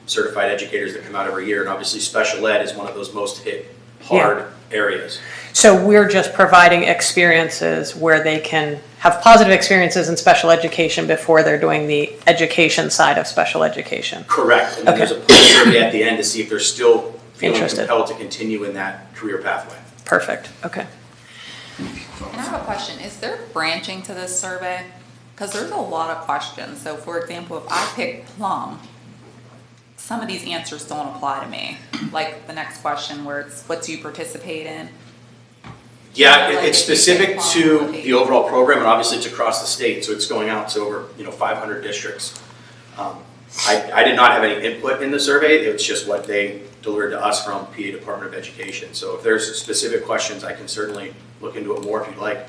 certified educators that come out every year, and obviously special ed is one of those most hit hard areas. So we're just providing experiences where they can have positive experiences in special education before they're doing the education side of special education. Correct. And then there's a push survey at the end to see if they're still feeling compelled to continue in that career pathway. Perfect. Okay. And I have a question. Is there branching to this survey? Because there's a lot of questions. So for example, if I pick Plum, some of these answers don't apply to me. Like the next question where it's what do you participate in? Yeah, it's specific to the overall program, and obviously it's across the state, so it's going out to over 500 districts. I did not have any input in the survey. It's just what they delivered to us from PA Department of Education. So if there's specific questions, I can certainly look into it more if you'd like.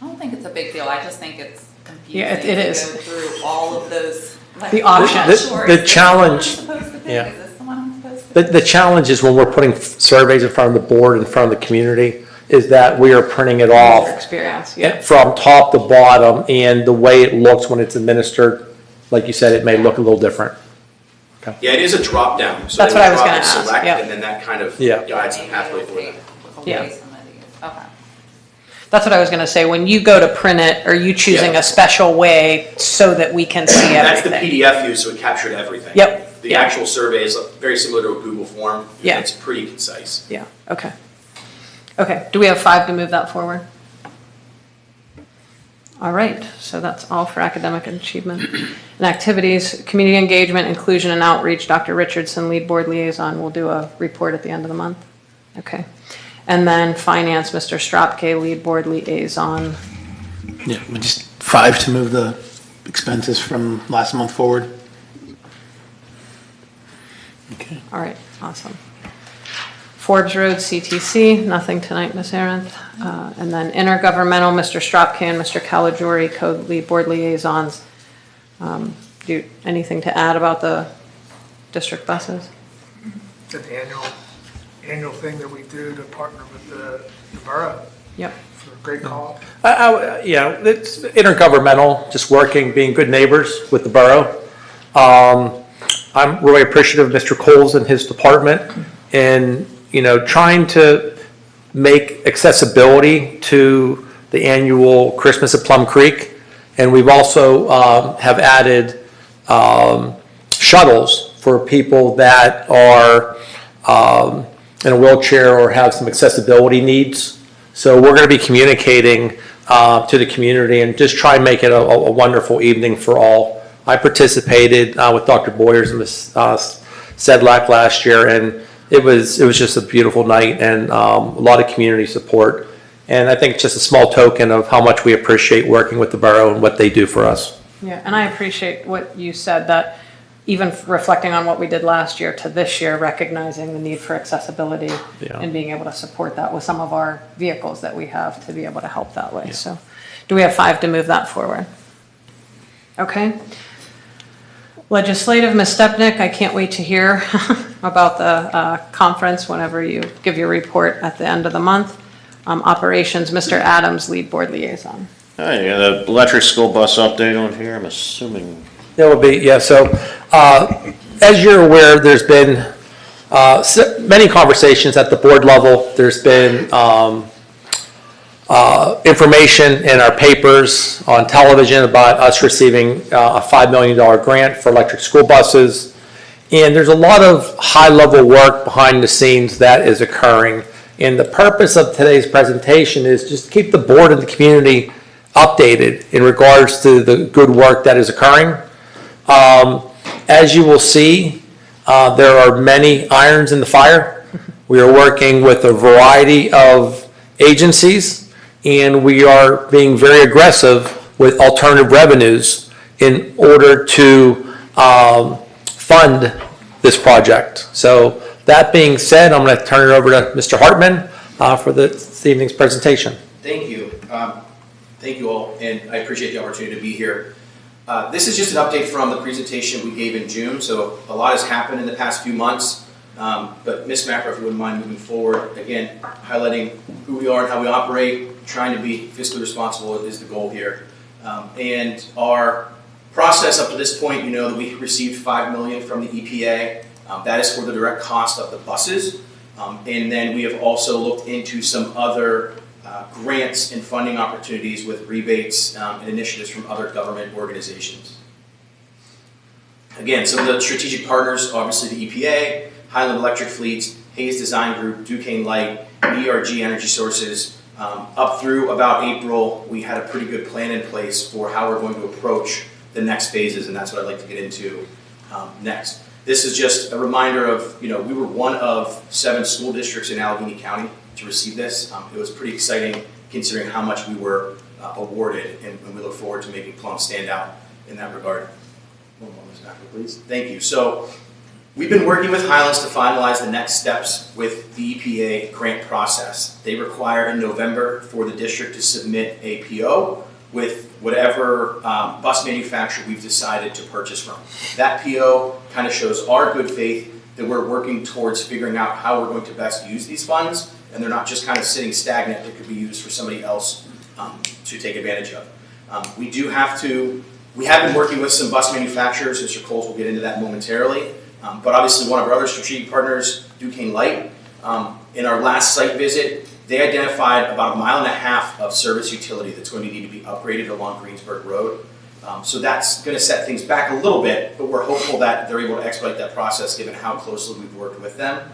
I don't think it's a big deal. I just think it's confusing. Yeah, it is. To go through all of those. Like, the options. The challenge. Yeah. Is this the one I'm supposed to The challenge is when we're putting surveys in front of the board, in front of the community, is that we are printing it off experience, from top to bottom, and the way it looks when it's administered, like you said, it may look a little different. Okay. Yeah, it is a drop down. So that's what I was going to ask. Select, and then that kind of guides the pathway for them. Yeah. Okay. That's what I was going to say. When you go to print it, are you choosing a special way so that we can see everything? That's the PDF view, so it captured everything. Yep. The actual survey is very similar to a Google form. Yeah. It's pretty concise. Yeah. Okay. Okay. Do we have 5 to move that forward? All right. So that's all for academic achievement and activities. Community engagement, inclusion, and outreach. Dr. Richardson, lead board liaison, will do a report at the end of the month. Okay. And then finance, Mr. Stropke, lead board liaison. Yeah, we just 5 to move the expenses from last month forward. Okay. All right, awesome. Forbes Road, CTC, nothing tonight, Ms. Arendt. And then intergovernmental, Mr. Stropkan, Mr. Caligiuri, co-lead board liaisons. Anything to add about the district buses? The annual thing that we do to partner with the borough. Yep. For a great call. Yeah, it's intergovernmental, just working, being good neighbors with the borough. I'm really appreciative of Mr. Coles and his department in, trying to make accessibility to the annual Christmas at Plum Creek. And we've also have added shuttles for people that are in a wheelchair or have some accessibility needs. So we're going to be communicating to the community and just try and make it a wonderful evening for all. I participated with Dr. Boyers and Ms. Sedlak last year, and it was just a beautiful night and a lot of community support. And I think it's just a small token of how much we appreciate working with the borough and what they do for us. Yeah, and I appreciate what you said, that even reflecting on what we did last year to this year, recognizing the need for accessibility and being able to support that with some of our vehicles that we have to be able to help that way. Yeah. So do we have 5 to move that forward? Okay. Legislative, Ms. Stepnick, I can't wait to hear about the conference whenever you give your report at the end of the month. Operations, Mr. Adams, lead board liaison. Hi, you got the electric school bus update on here, I'm assuming. There will be, yeah. So as you're aware, there's been many conversations at the board level. There's been information in our papers, on television, about us receiving a $5 million grant for electric school buses. And there's a lot of high-level work behind the scenes that is occurring. And the purpose of today's presentation is just to keep the board and the community updated in regards to the good work that is occurring. As you will see, there are many irons in the fire. We are working with a variety of agencies, and we are being very aggressive with alternative revenues in order to fund this project. So that being said, I'm going to turn it over to Mr. Hartman for this evening's presentation. Thank you. Thank you all, and I appreciate the opportunity to be here. This is just an update from the presentation we gave in June, so a lot has happened in the past few months. But Ms. Macro, if you wouldn't mind moving forward, again, highlighting who we are and how we operate, trying to be fiscally responsible is the goal here. And our process up to this point, you know that we received $5 million from the EPA. That is for the direct cost of the buses. And then we have also looked into some other grants and funding opportunities with rebates and initiatives from other government organizations. Again, some of the strategic partners, obviously the EPA, Highland Electric Fleets, Hayes Design Group, Duquesne Light, ERG Energy Sources. Up through about April, we had a pretty good plan in place for how we're going to approach the next phases, and that's what I'd like to get into next. This is just a reminder of, we were one of 7 school districts in Allegheny County to receive this. It was pretty exciting considering how much we were awarded, and we look forward to making Plum stand out in that regard. One more, Ms. Macro, please. Thank you. So we've been working with Highlands to finalize the next steps with the EPA grant process. They require in November for the district to submit a PO with whatever bus manufacturer we've decided to purchase from. That PO kind of shows our good faith that we're working towards figuring out how we're going to best use these funds, and they're not just kind of sitting stagnant that could be used for somebody else to take advantage of. We have been working with some bus manufacturers. Mr. Coles will get into that momentarily. But obviously one of our other strategic partners, Duquesne Light, in our last site visit, they identified about 1.5 miles of service utility that's going to need to be upgraded along Greensburg Road. So that's going to set things back a little bit, but we're hopeful that they're able to expedite that process given how closely we've worked with them.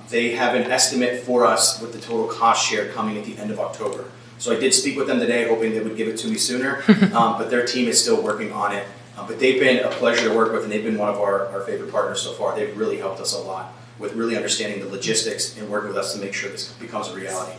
They have an estimate for us with the total cost share coming at the end of October. So I did speak with them today, hoping they would give it to me sooner, but their team is still working on it. But they've been a pleasure to work with, and they've been one of our favorite partners so far. They've really helped us a lot with really understanding the logistics and working with us to make sure this becomes a reality.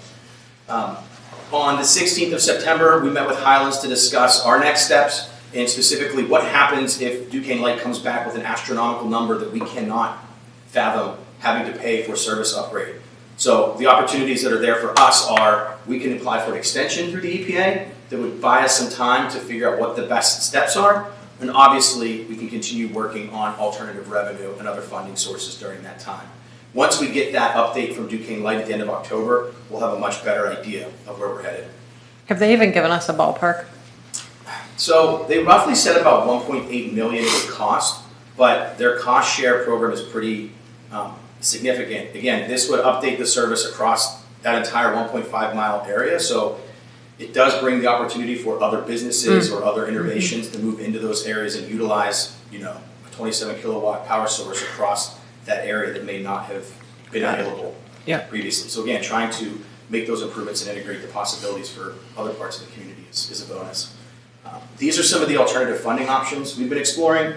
On the 16th of September, we met with Highlands to discuss our next steps, and specifically what happens if Duquesne Light comes back with an astronomical number that we cannot fathom having to pay for service upgrade. So the opportunities that are there for us are, we can apply for an extension through the EPA that would buy us some time to figure out what the best steps are. And obviously, we can continue working on alternative revenue and other funding sources during that time. Once we get that update from Duquesne Light at the end of October, we'll have a much better idea of where we're headed. Have they even given us a ballpark? So they roughly said about 1.8 million would cost, but their cost share program is pretty significant. Again, this would update the service across that entire 1.5 mile area. So it does bring the opportunity for other businesses or other innovations to move into those areas and utilize, a 27 kilowatt power source across that area that may not have been available previously. So again, trying to make those improvements and integrate the possibilities for other parts of the community is a bonus. These are some of the alternative funding options we've been exploring.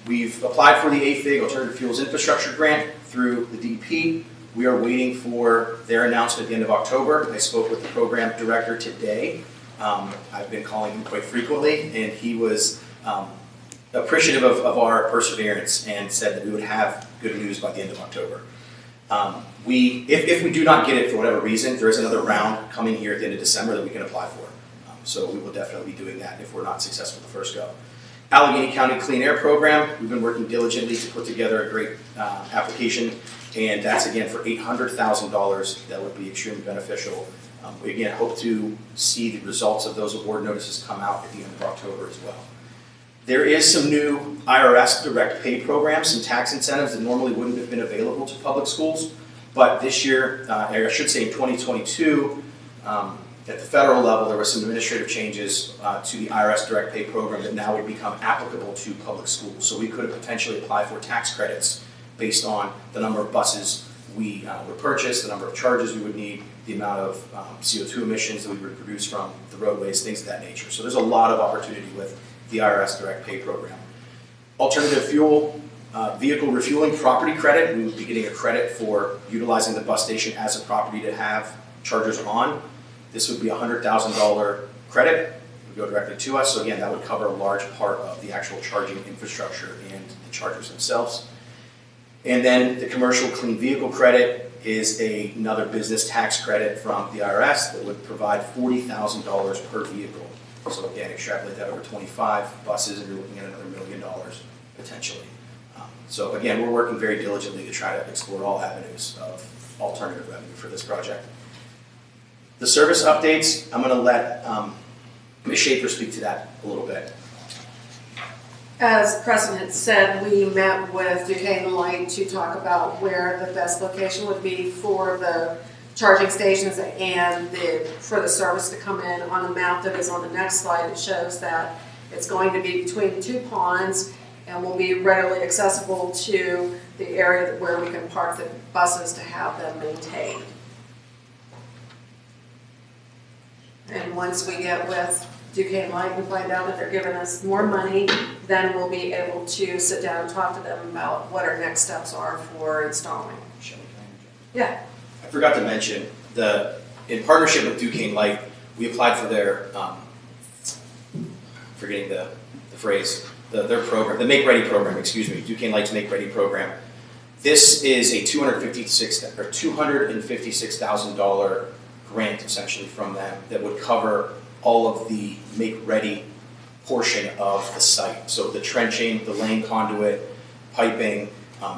We've applied for the AFIG Alternative Fuels Infrastructure Grant through the DP. We are waiting for their announcement at the end of October. I spoke with the program director today. I've been calling him quite frequently, and he was appreciative of our perseverance and said that we would have good news by the end of October. If we do not get it for whatever reason, there is another round coming here at the end of December that we can apply for. So we will definitely be doing that if we're not successful the first go. Allegheny County Clean Air Program, we've been working diligently to put together a great application, and that's again for $800,000. That would be extremely beneficial. We again hope to see the results of those award notices come out at the end of October as well. There is some new IRS direct pay programs, some tax incentives that normally wouldn't have been available to public schools, but this year, or I should say in 2022, at the federal level, there were some administrative changes to the IRS direct pay program that now would become applicable to public schools. So we could potentially apply for tax credits based on the number of buses we would purchase, the number of charges we would need, the amount of CO2 emissions that we would produce from the roadways, things of that nature. So there's a lot of opportunity with the IRS direct pay program. Alternative fuel, vehicle refueling property credit, we would be getting a credit for utilizing the bus station as a property to have chargers on. This would be a $100,000 credit. It would go directly to us. So again, that would cover a large part of the actual charging infrastructure and the chargers themselves. And then the commercial clean vehicle credit is another business tax credit from the IRS that would provide $40,000 per vehicle. So again, extrapolate that over 25 buses and you're looking at another $1 million potentially. So again, we're working very diligently to try to explore all avenues of alternative revenue for this project. The service updates, I'm going to let Ms. Schaefer speak to that a little bit. As President said, we met with Duquesne Light to talk about where the best location would be for the charging stations and for the service to come in. On the map that is on the next slide, it shows that it's going to be between the two ponds and will be readily accessible to the area where we can park the buses to have them maintained. And once we get with Duquesne Light and find out that they're giving us more money, then we'll be able to sit down and talk to them about what our next steps are for installing. Yeah. I forgot to mention, in partnership with Duquesne Light, we applied for their, forgetting the phrase, their program, the Make Ready program, excuse me, Duquesne Light's Make Ready program. This is a $256,000 grant essentially from them that would cover all of the Make Ready portion of the site. So the trenching, the laying conduit, piping,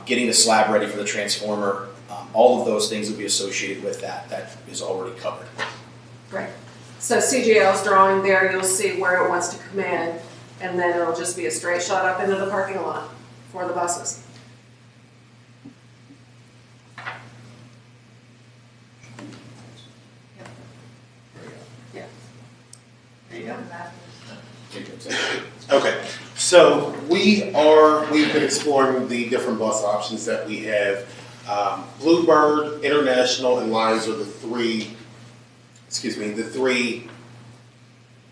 getting the slab ready for the transformer, all of those things would be associated with that. That is already covered. Right. So CGL's drawing there, you'll see where it wants to come in, and then it'll just be a straight shot up into the parking lot for the buses. Okay, so we've been exploring the different bus options that we have. Bluebird, International, and Lions are the three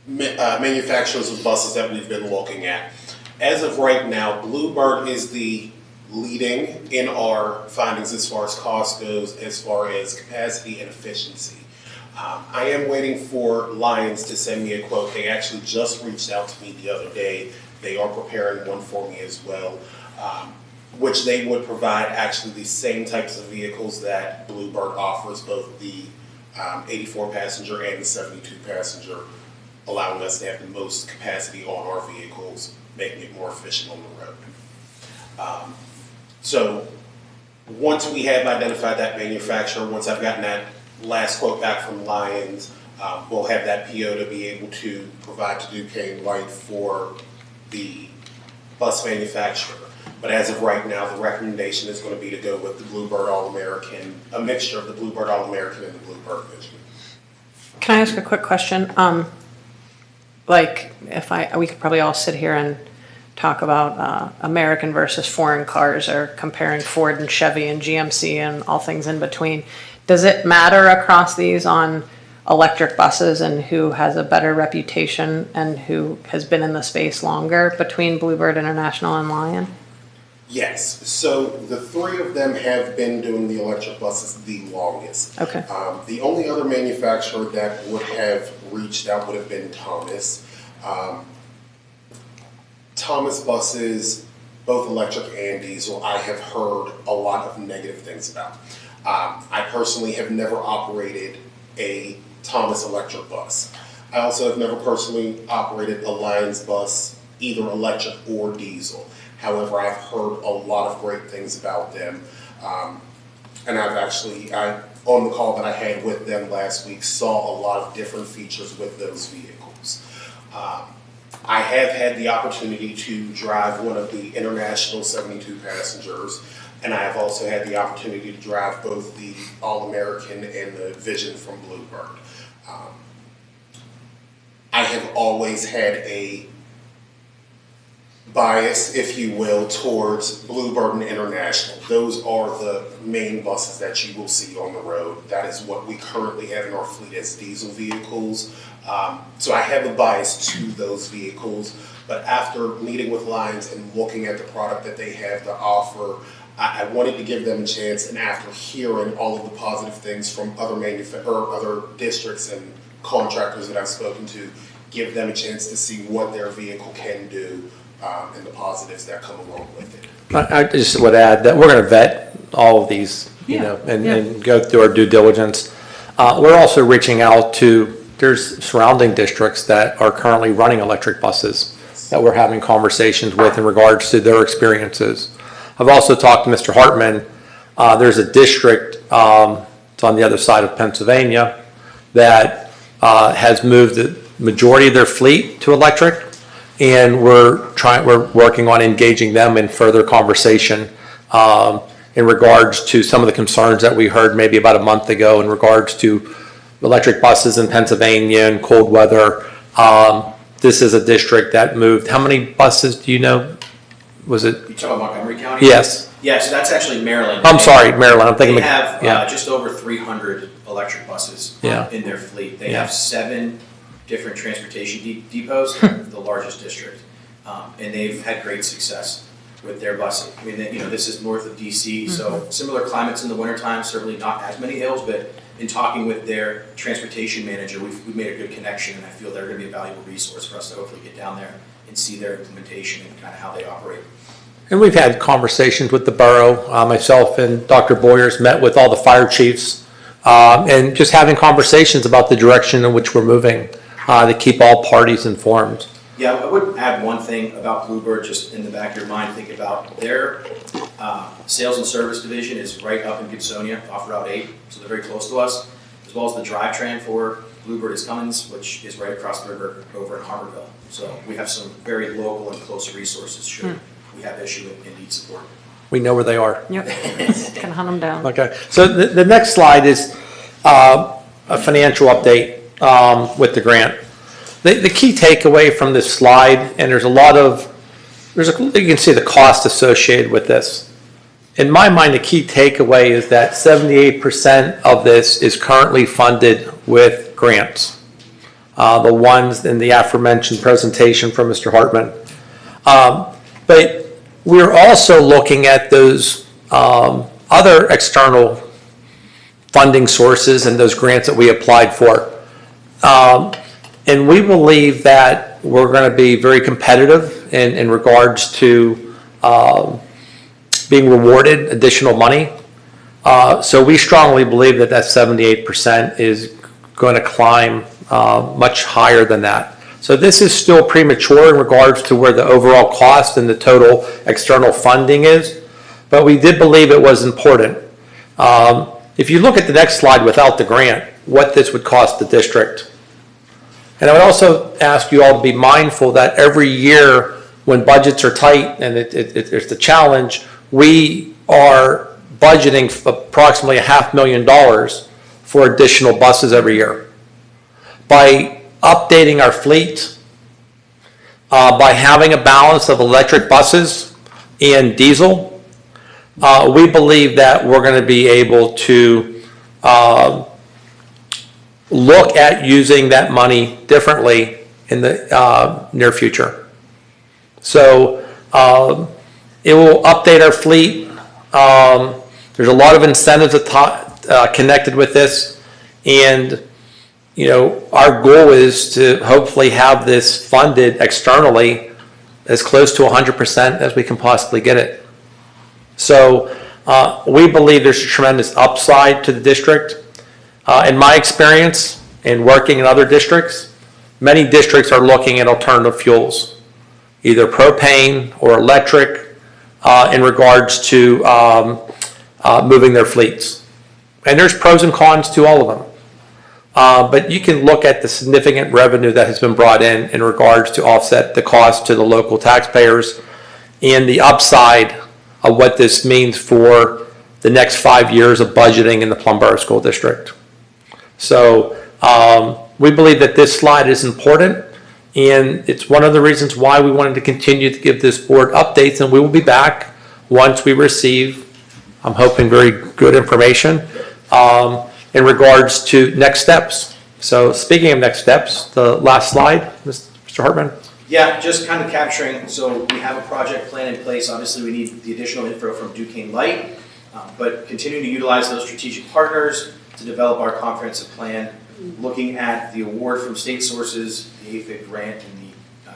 manufacturers of buses that we've been looking at. As of right now, Bluebird is the leading in our findings as far as cost goes, as far as capacity and efficiency. I am waiting for Lions to send me a quote. They actually just reached out to me the other day. They are preparing one for me as well. which they would provide actually the same types of vehicles that Bluebird offers, both the 84 passenger and the 72 passenger, allowing us to have the most capacity on our vehicles, making it more efficient on the road. So once we have identified that manufacturer, once I've gotten that last quote back from Lions, we'll have that PO to be able to provide to Duquesne Light for the bus manufacturer. But as of right now, the recommendation is going to be to go with the Bluebird All-American, a mixture of the Bluebird All-American and the Bluebird Vision. Can I ask a quick question? Like, we could probably all sit here and talk about American versus foreign cars, or comparing Ford and Chevy and GMC and all things in between. Does it matter across these on electric buses and who has a better reputation and who has been in the space longer between Bluebird International and Lion? Yes, so the three of them have been doing the electric buses the longest. Okay. The only other manufacturer that would have reached out would have been Thomas. Thomas buses, both electric and diesel, I have heard a lot of negative things about. I personally have never operated a Thomas electric bus. I also have never personally operated a Lions bus, either electric or diesel. However, I've heard a lot of great things about them. And I've actually, on the call that I had with them last week, saw a lot of different features with those vehicles. I have had the opportunity to drive one of the International 72 passengers, and I have also had the opportunity to drive both the All-American and the Vision from Bluebird. I have always had a bias, if you will, towards Bluebird and International. Those are the main buses that you will see on the road. That is what we currently have in our fleet as diesel vehicles. So I have a bias to those vehicles, but after meeting with Lions and looking at the product that they have to offer, I wanted to give them a chance, and after hearing all of the positive things from other districts and contractors that I've spoken to, give them a chance to see what their vehicle can do and the positives that come along with it. I just would add that we're going to vet all of these, and go through our due diligence. We're also reaching out to, there's surrounding districts that are currently running electric buses that we're having conversations with in regards to their experiences. I've also talked to Mr. Hartman. There's a district, it's on the other side of Pennsylvania, that has moved the majority of their fleet to electric, and we're working on engaging them in further conversation in regards to some of the concerns that we heard maybe about a month ago in regards to electric buses in Pennsylvania and cold weather. This is a district that moved, how many buses do you know? Was it? You talking about Montgomery County? Yes. Yeah, so that's actually Maryland. I'm sorry, Maryland. I'm thinking. They have just over 300 electric buses in their fleet. They have 7 different transportation depots, the largest district, and they've had great success with their busing. I mean, this is north of DC, so similar climates in the wintertime, certainly not as many hills, but in talking with their transportation manager, we've made a good connection, and I feel they're going to be a valuable resource for us to hopefully get down there and see their implementation and kind of how they operate. And we've had conversations with the borough. Myself and Dr. Boyers met with all the fire chiefs, and just having conversations about the direction in which we're moving to keep all parties informed. Yeah, I would add one thing about Bluebird, just in the back of your mind, think about their sales and service division is right up in Gibsonia off Route 8, so they're very close to us, as well as the drivetrain for Bluebird is Cummins, which is right across the river over in Harborville. So we have some very local and close resources should we have issue and need support. We know where they are. Yep, can hunt them down. Okay, so the next slide is a financial update with the grant. The key takeaway from this slide, and there's a lot of, you can see the cost associated with this. In my mind, the key takeaway is that 78% of this is currently funded with grants. The ones in the aforementioned presentation from Mr. Hartman. But we're also looking at those other external funding sources and those grants that we applied for. And we believe that we're going to be very competitive in regards to being rewarded additional money. So we strongly believe that that 78% is going to climb much higher than that. So this is still premature in regards to where the overall cost and the total external funding is, but we did believe it was important. If you look at the next slide without the grant, what this would cost the district. And I would also ask you all to be mindful that every year when budgets are tight and it's the challenge, we are budgeting approximately $500,000 for additional buses every year. By updating our fleet, by having a balance of electric buses and diesel, we believe that we're going to be able to look at using that money differently in the near future. So it will update our fleet. There's a lot of incentives connected with this, and you know, our goal is to hopefully have this funded externally as close to 100% as we can possibly get it. So we believe there's a tremendous upside to the district. In my experience in working in other districts, many districts are looking at alternative fuels, either propane or electric, in regards to moving their fleets. And there's pros and cons to all of them. But you can look at the significant revenue that has been brought in regards to offset the cost to the local taxpayers and the upside of what this means for the next 5 years of budgeting in the Plum Borough School District. So we believe that this slide is important, and it's one of the reasons why we wanted to continue to give this board updates, and we will be back once we receive, I'm hoping, very good information in regards to next steps. So speaking of next steps, the last slide, Mr. Hartman. Yeah, just kind of capturing, so we have a project plan in place. Obviously, we need the additional info from Duquesne Light, but continuing to utilize those strategic partners to develop our comprehensive plan, looking at the award from state sources, the AFID grant and the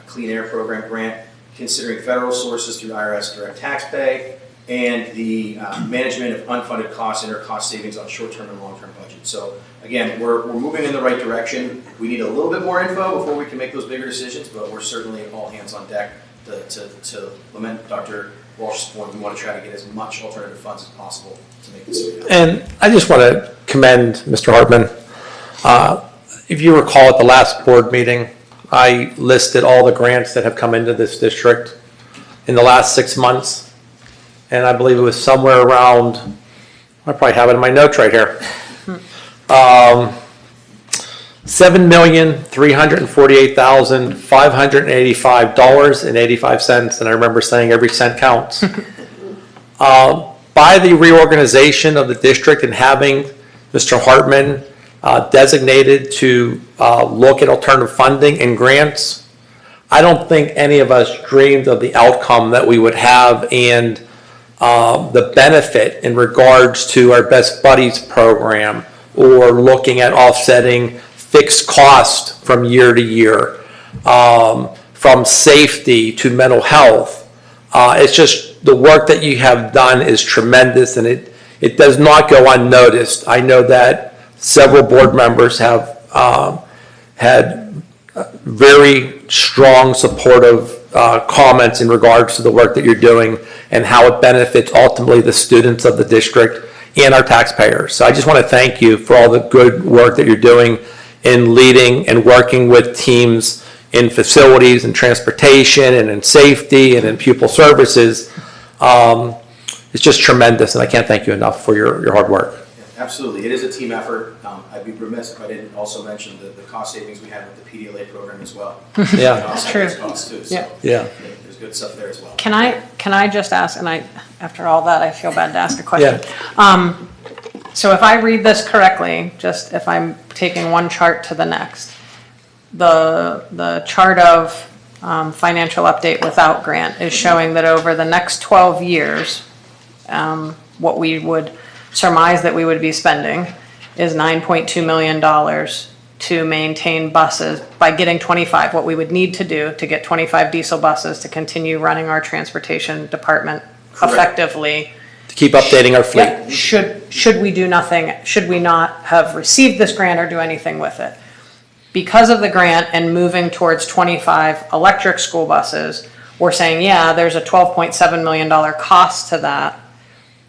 Clean Air Program grant, considering federal sources through IRS direct tax pay, and the management of unfunded costs and or cost savings on short-term and long-term budgets. So again, we're moving in the right direction. We need a little bit more info before we can make those bigger decisions, but we're certainly all hands on deck to lament Dr. Walsh's point. We want to try to get as much alternative funds as possible to make this happen. And I just want to commend Mr. Hartman. If you recall at the last board meeting, I listed all the grants that have come into this district in the last 6 months. And I believe it was somewhere around, I probably have it in my notes right here, $7,348,585.85. And I remember saying every cent counts. By the reorganization of the district and having Mr. Hartman designated to look at alternative funding and grants, I don't think any of us dreamed of the outcome that we would have and the benefit in regards to our Best Buddies program or looking at offsetting fixed cost from year to year, from safety to mental health. It's just the work that you have done is tremendous, and it does not go unnoticed. I know that several board members have had very strong supportive comments in regards to the work that you're doing and how it benefits ultimately the students of the district and our taxpayers. So I just want to thank you for all the good work that you're doing in leading and working with teams in facilities and transportation and in safety and in pupil services. It's just tremendous, and I can't thank you enough for your hard work. Absolutely, it is a team effort. I'd be remiss if I didn't also mention the cost savings we have with the PDLA program as well. Yeah, that's true. Costs too, so yeah. There's good stuff there as well. Can I just ask, and after all that, I feel bad to ask a question. Yeah. So if I read this correctly, just if I'm taking one chart to the next, the chart of financial update without grant is showing that over the next 12 years, what we would surmise that we would be spending is $9.2 million to maintain buses by getting 25, what we would need to do to get 25 diesel buses to continue running our transportation department effectively. To keep updating our fleet. Yeah, should we do nothing, should we not have received this grant or do anything with it? Because of the grant and moving towards 25 electric school buses, we're saying, yeah, there's a $12.7 million cost to that,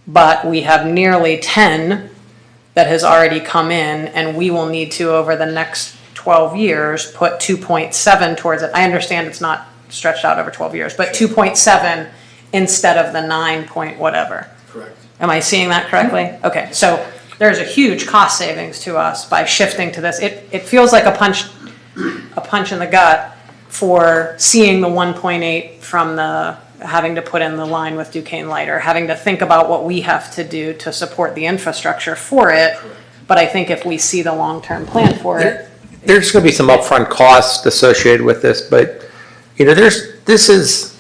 but we have nearly 10 that has already come in, and we will need to, over the next 12 years, put 2.7 towards it. I understand it's not stretched out over 12 years, but 2.7 instead of the 9 point whatever. Correct. Am I seeing that correctly? Okay, so there's a huge cost savings to us by shifting to this. It feels like a punch in the gut for seeing the 1.8 from the having to put in the line with Duquesne Light, or having to think about what we have to do to support the infrastructure for it. But I think if we see the long-term plan for it. There's going to be some upfront costs associated with this, but this is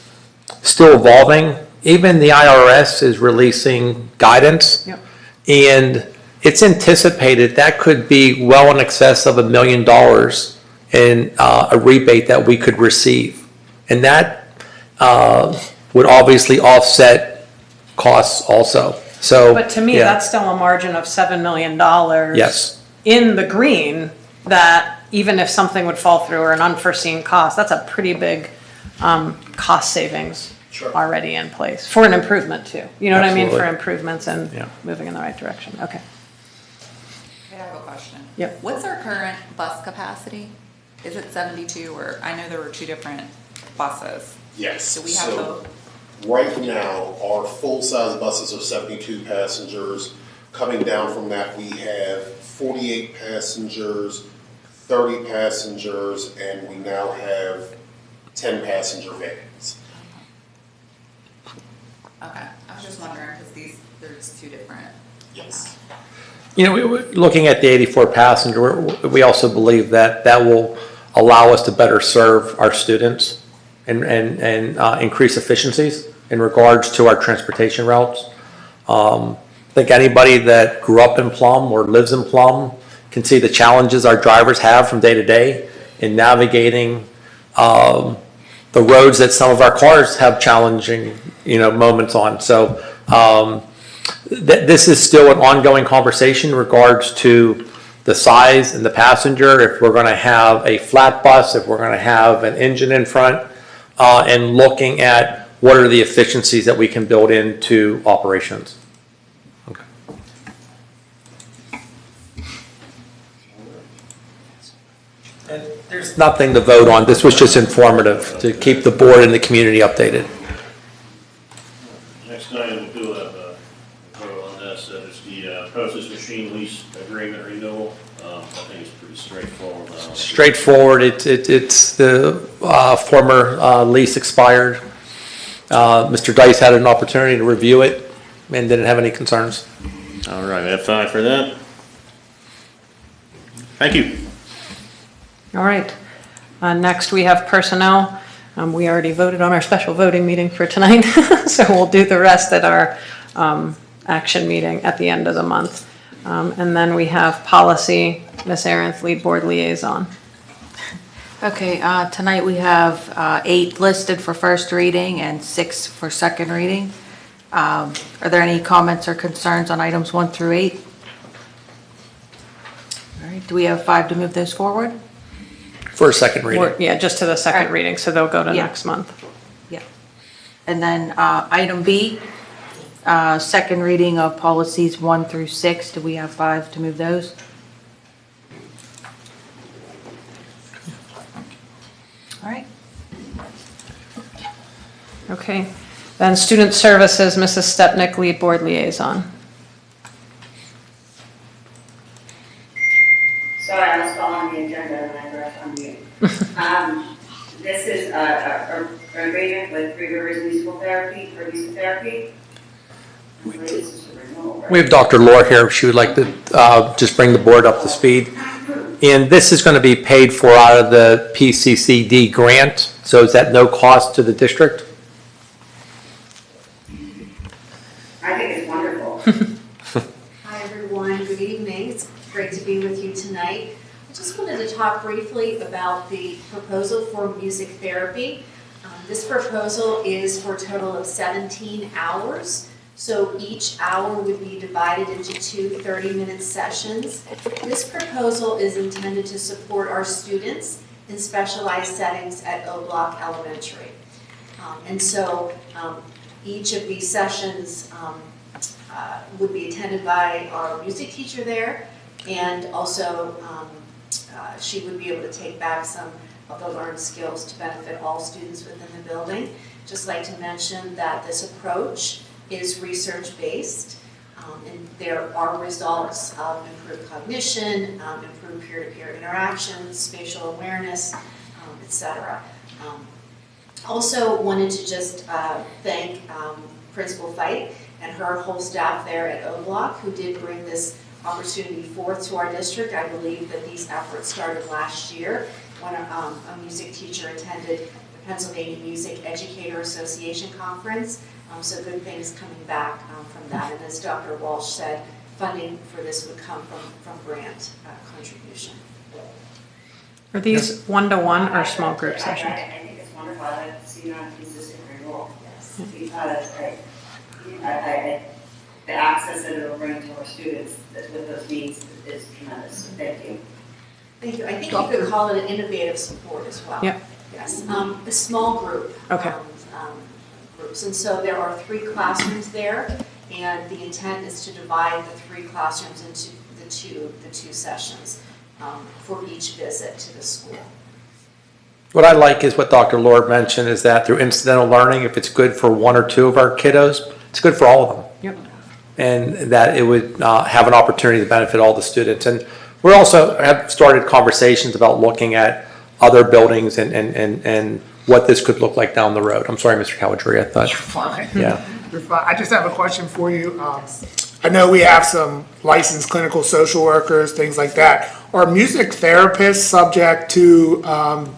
still evolving. Even the IRS is releasing guidance. Yep. And it's anticipated that could be well in excess of $1 million in a rebate that we could receive. And that would obviously offset costs also. So, But to me, yeah. that's still a margin of $7 million. Yes. In the green, that even if something would fall through or an unforeseen cost, that's a pretty big cost savings already in place for an improvement too. You know what I mean? For improvements and moving in the right direction. Okay. I have a question. Yep. What's our current bus capacity? Is it 72, or I know there were 2 different buses. Yes. Do we have So right now, our full-size buses are 72 passengers. Coming down from that, we have 48 passengers, 30 passengers, and we now have 10 passenger vans. Okay, I was just wondering, because there's 2 different. Yes. Looking at the 84 passenger, we also believe that that will allow us to better serve our students and increase efficiencies in regards to our transportation routes. I think anybody that grew up in Plum or lives in Plum can see the challenges our drivers have from day to day in navigating the roads that some of our cars have challenging, moments on. So this is still an ongoing conversation in regards to the size and the passenger, if we're going to have a flat bus, if we're going to have an engine in front, and looking at what are the efficiencies that we can build into operations. Okay. And there's nothing to vote on. This was just informative to keep the board and the community updated. Next item, we'll do a vote on this. It's the process machine lease agreement renewal. I think it's pretty straightforward. Straightforward. It's the former lease expired. Mr. Dice had an opportunity to review it and didn't have any concerns. All right, F5 for that. Thank you. All right. Next, we have personnel. We already voted on our special voting meeting for tonight, so we'll do the rest at our action meeting at the end of the month. And then we have policy, Ms. Aronth, lead board liaison. Okay, tonight we have 8 listed for first reading and 6 for second reading. Are there any comments or concerns on items 1 through 8? All right, do we have 5 to move those forward? For a second reading. Yeah, just to the second reading, so they'll go to Yeah. next month. Yeah. And then item B, second reading of policies 1 through 6. Do we have 5 to move those? All right. Okay. Then student services, Mrs. Stepnick, lead board liaison. Sorry, I was following the agenda and I pressed on mute. This is an agreement with Three Rivers Musical Therapy for music therapy. I believe this is a renewal, right? We have Dr. Laura here. She would like to just bring the board up to speed. And this is going to be paid for out of the PCCD grant. So is that no cost to the district? I think it's wonderful. Hi, everyone. Good evening. It's great to be with you tonight. I just wanted to talk briefly about the proposal for music therapy. This proposal is for a total of 17 hours. So each hour would be divided into two 30-minute sessions. This proposal is intended to support our students in specialized settings at O Block Elementary. And so each of these sessions would be attended by our music teacher there, and also she would be able to take back some of the learned skills to benefit all students within the building. Just like to mention that this approach is research-based, and there are results of improved cognition, improved peer-to-peer interactions, spatial awareness, etc. Also wanted to just thank Principal Fite and her whole staff there at O Block who did bring this opportunity forth to our district. I believe that these efforts started last year when a music teacher attended the Pennsylvania Music Educator Association Conference. So good things coming back from that. And as Dr. Walsh said, funding for this would come from grant contribution. Are these one-to-one or small group sessions? I think it's wonderful. I like to see you on a consistent renewal. Yes. That's great. The access that it will bring to our students with those needs is tremendous. So thank you. Thank you. I think you could call it an innovative support as well. Yep. Yes. A small group. Okay. Groups. And so there are 3 classrooms there, and the intent is to divide the 3 classrooms into the two sessions for each visit to the school. What I like is what Dr. Lord mentioned, is that through incidental learning, if it's good for 1 or 2 of our kiddos, it's good for all of them. Yep. And that it would have an opportunity to benefit all the students. And we also have started conversations about looking at other buildings and what this could look like down the road. I'm sorry, Mr. Cowardry, I thought. You're fine. Yeah. You're fine. I just have a question for you. I know we have some licensed clinical social workers, things like that. Are music therapists subject to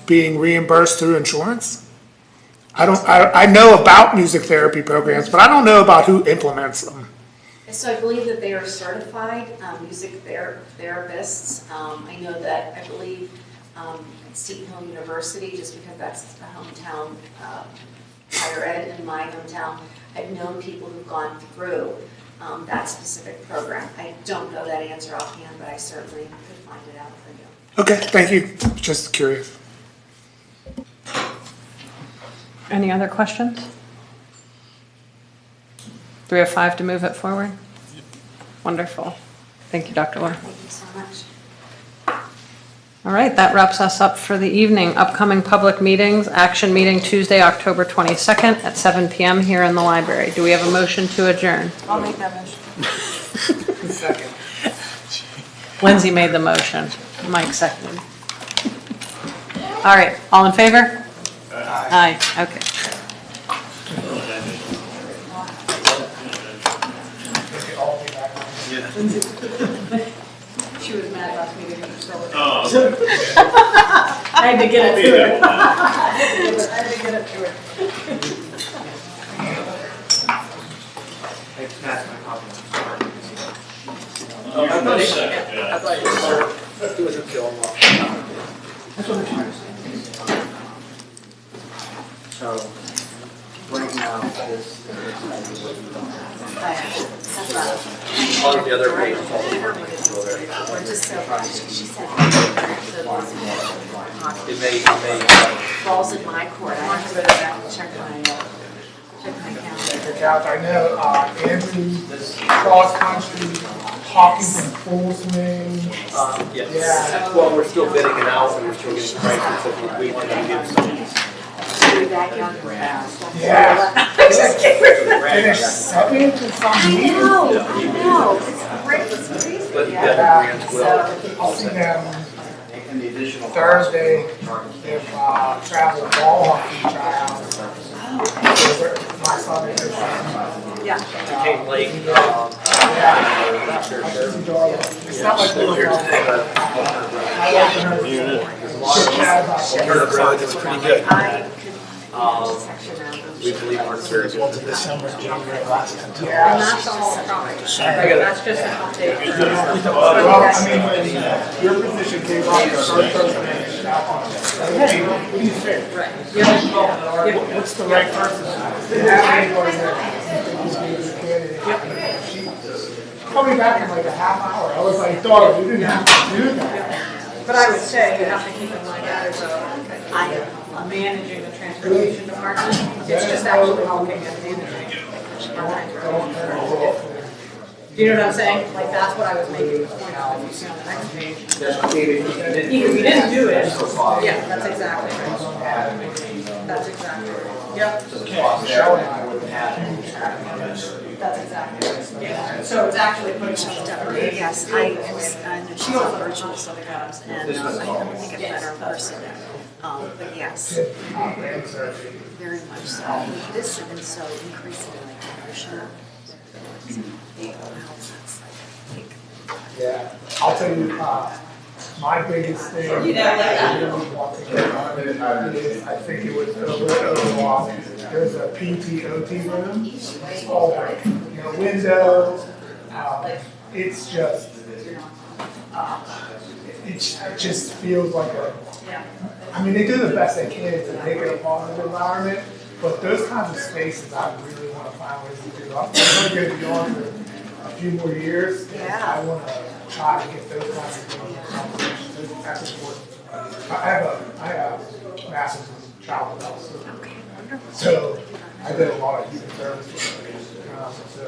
being reimbursed through insurance? I know about music therapy programs, but I don't know about who implements them. So I believe that they are certified music therapists. I know that I believe at Seton Hill University, just because that's a hometown higher ed in my hometown, I've known people who've gone through that specific program. I don't know that answer offhand, but I certainly could find it out for you. Okay, thank you. Just curious. Any other questions? Do we have 5 to move it forward? Wonderful. Thank you, Dr. Laura. Thank you so much. All right, that wraps us up for the evening. Upcoming public meetings, action meeting Tuesday, October 22nd at 7 p.m. here in the library. Do we have a motion to adjourn? I'll make that motion. Second. Lindsay made the motion. Mike seconded. All right, all in favor? Aye. Okay. She was mad last meeting. Oh. I had to get it to her. I had to get it to her. That's my copy. I thought it was a kill. That's what I'm trying to say. So, right now, this. All of the other pages. We're just so she said It may falls in my court. I have to go back and check my calendar. I know Andrew, cross country, hockey from full swing. Yes. Yeah. Well, we're still bidding it out, and we're still getting prices, so we want to give some. Back young and fast. Yeah. Finished second or something. I know, it's great, it's crazy. But the other grants will. I'll see them Thursday if travel ball hockey tryouts. My son is Yeah. Came late. It's not like they're here today, but I Turner Road is pretty good. We believe our service. well to December, January last time. And that's all probably. That's just an update. Well, I mean, when your position came up, your first person. Hey, what do you think? Right. What's the right person? Have anybody that she called me back in like a half hour. I was like, dog, you didn't have to do that. But I would say you have to keep in mind that as a managing the transportation department. It's just actually looking at managing our transportation. Do you know what I'm saying? Like, that's what I was making the point of, if you see on the next page. If we didn't do it, yeah, that's exactly right. That's exactly right. Yep. That's exactly right. Yeah. So it's actually putting us separate. Yes, I know she's on virtual sometimes, and I think a better person. But yes, very much so. This and so increasingly commercial. Yeah, I'll tell you, my biggest thing that I really want to get on is, I think it was overall, there's a PT/OT room, it's all brick, you know, windows, it's just, it just feels like a, I mean, they do the best they can to make it a positive environment, but those kinds of spaces I really want to find ways to do. I'm going to be on for a few more years, and I want to try to get those kinds of things. That's important. I have a master's in child health, so I did a lot of human service work. So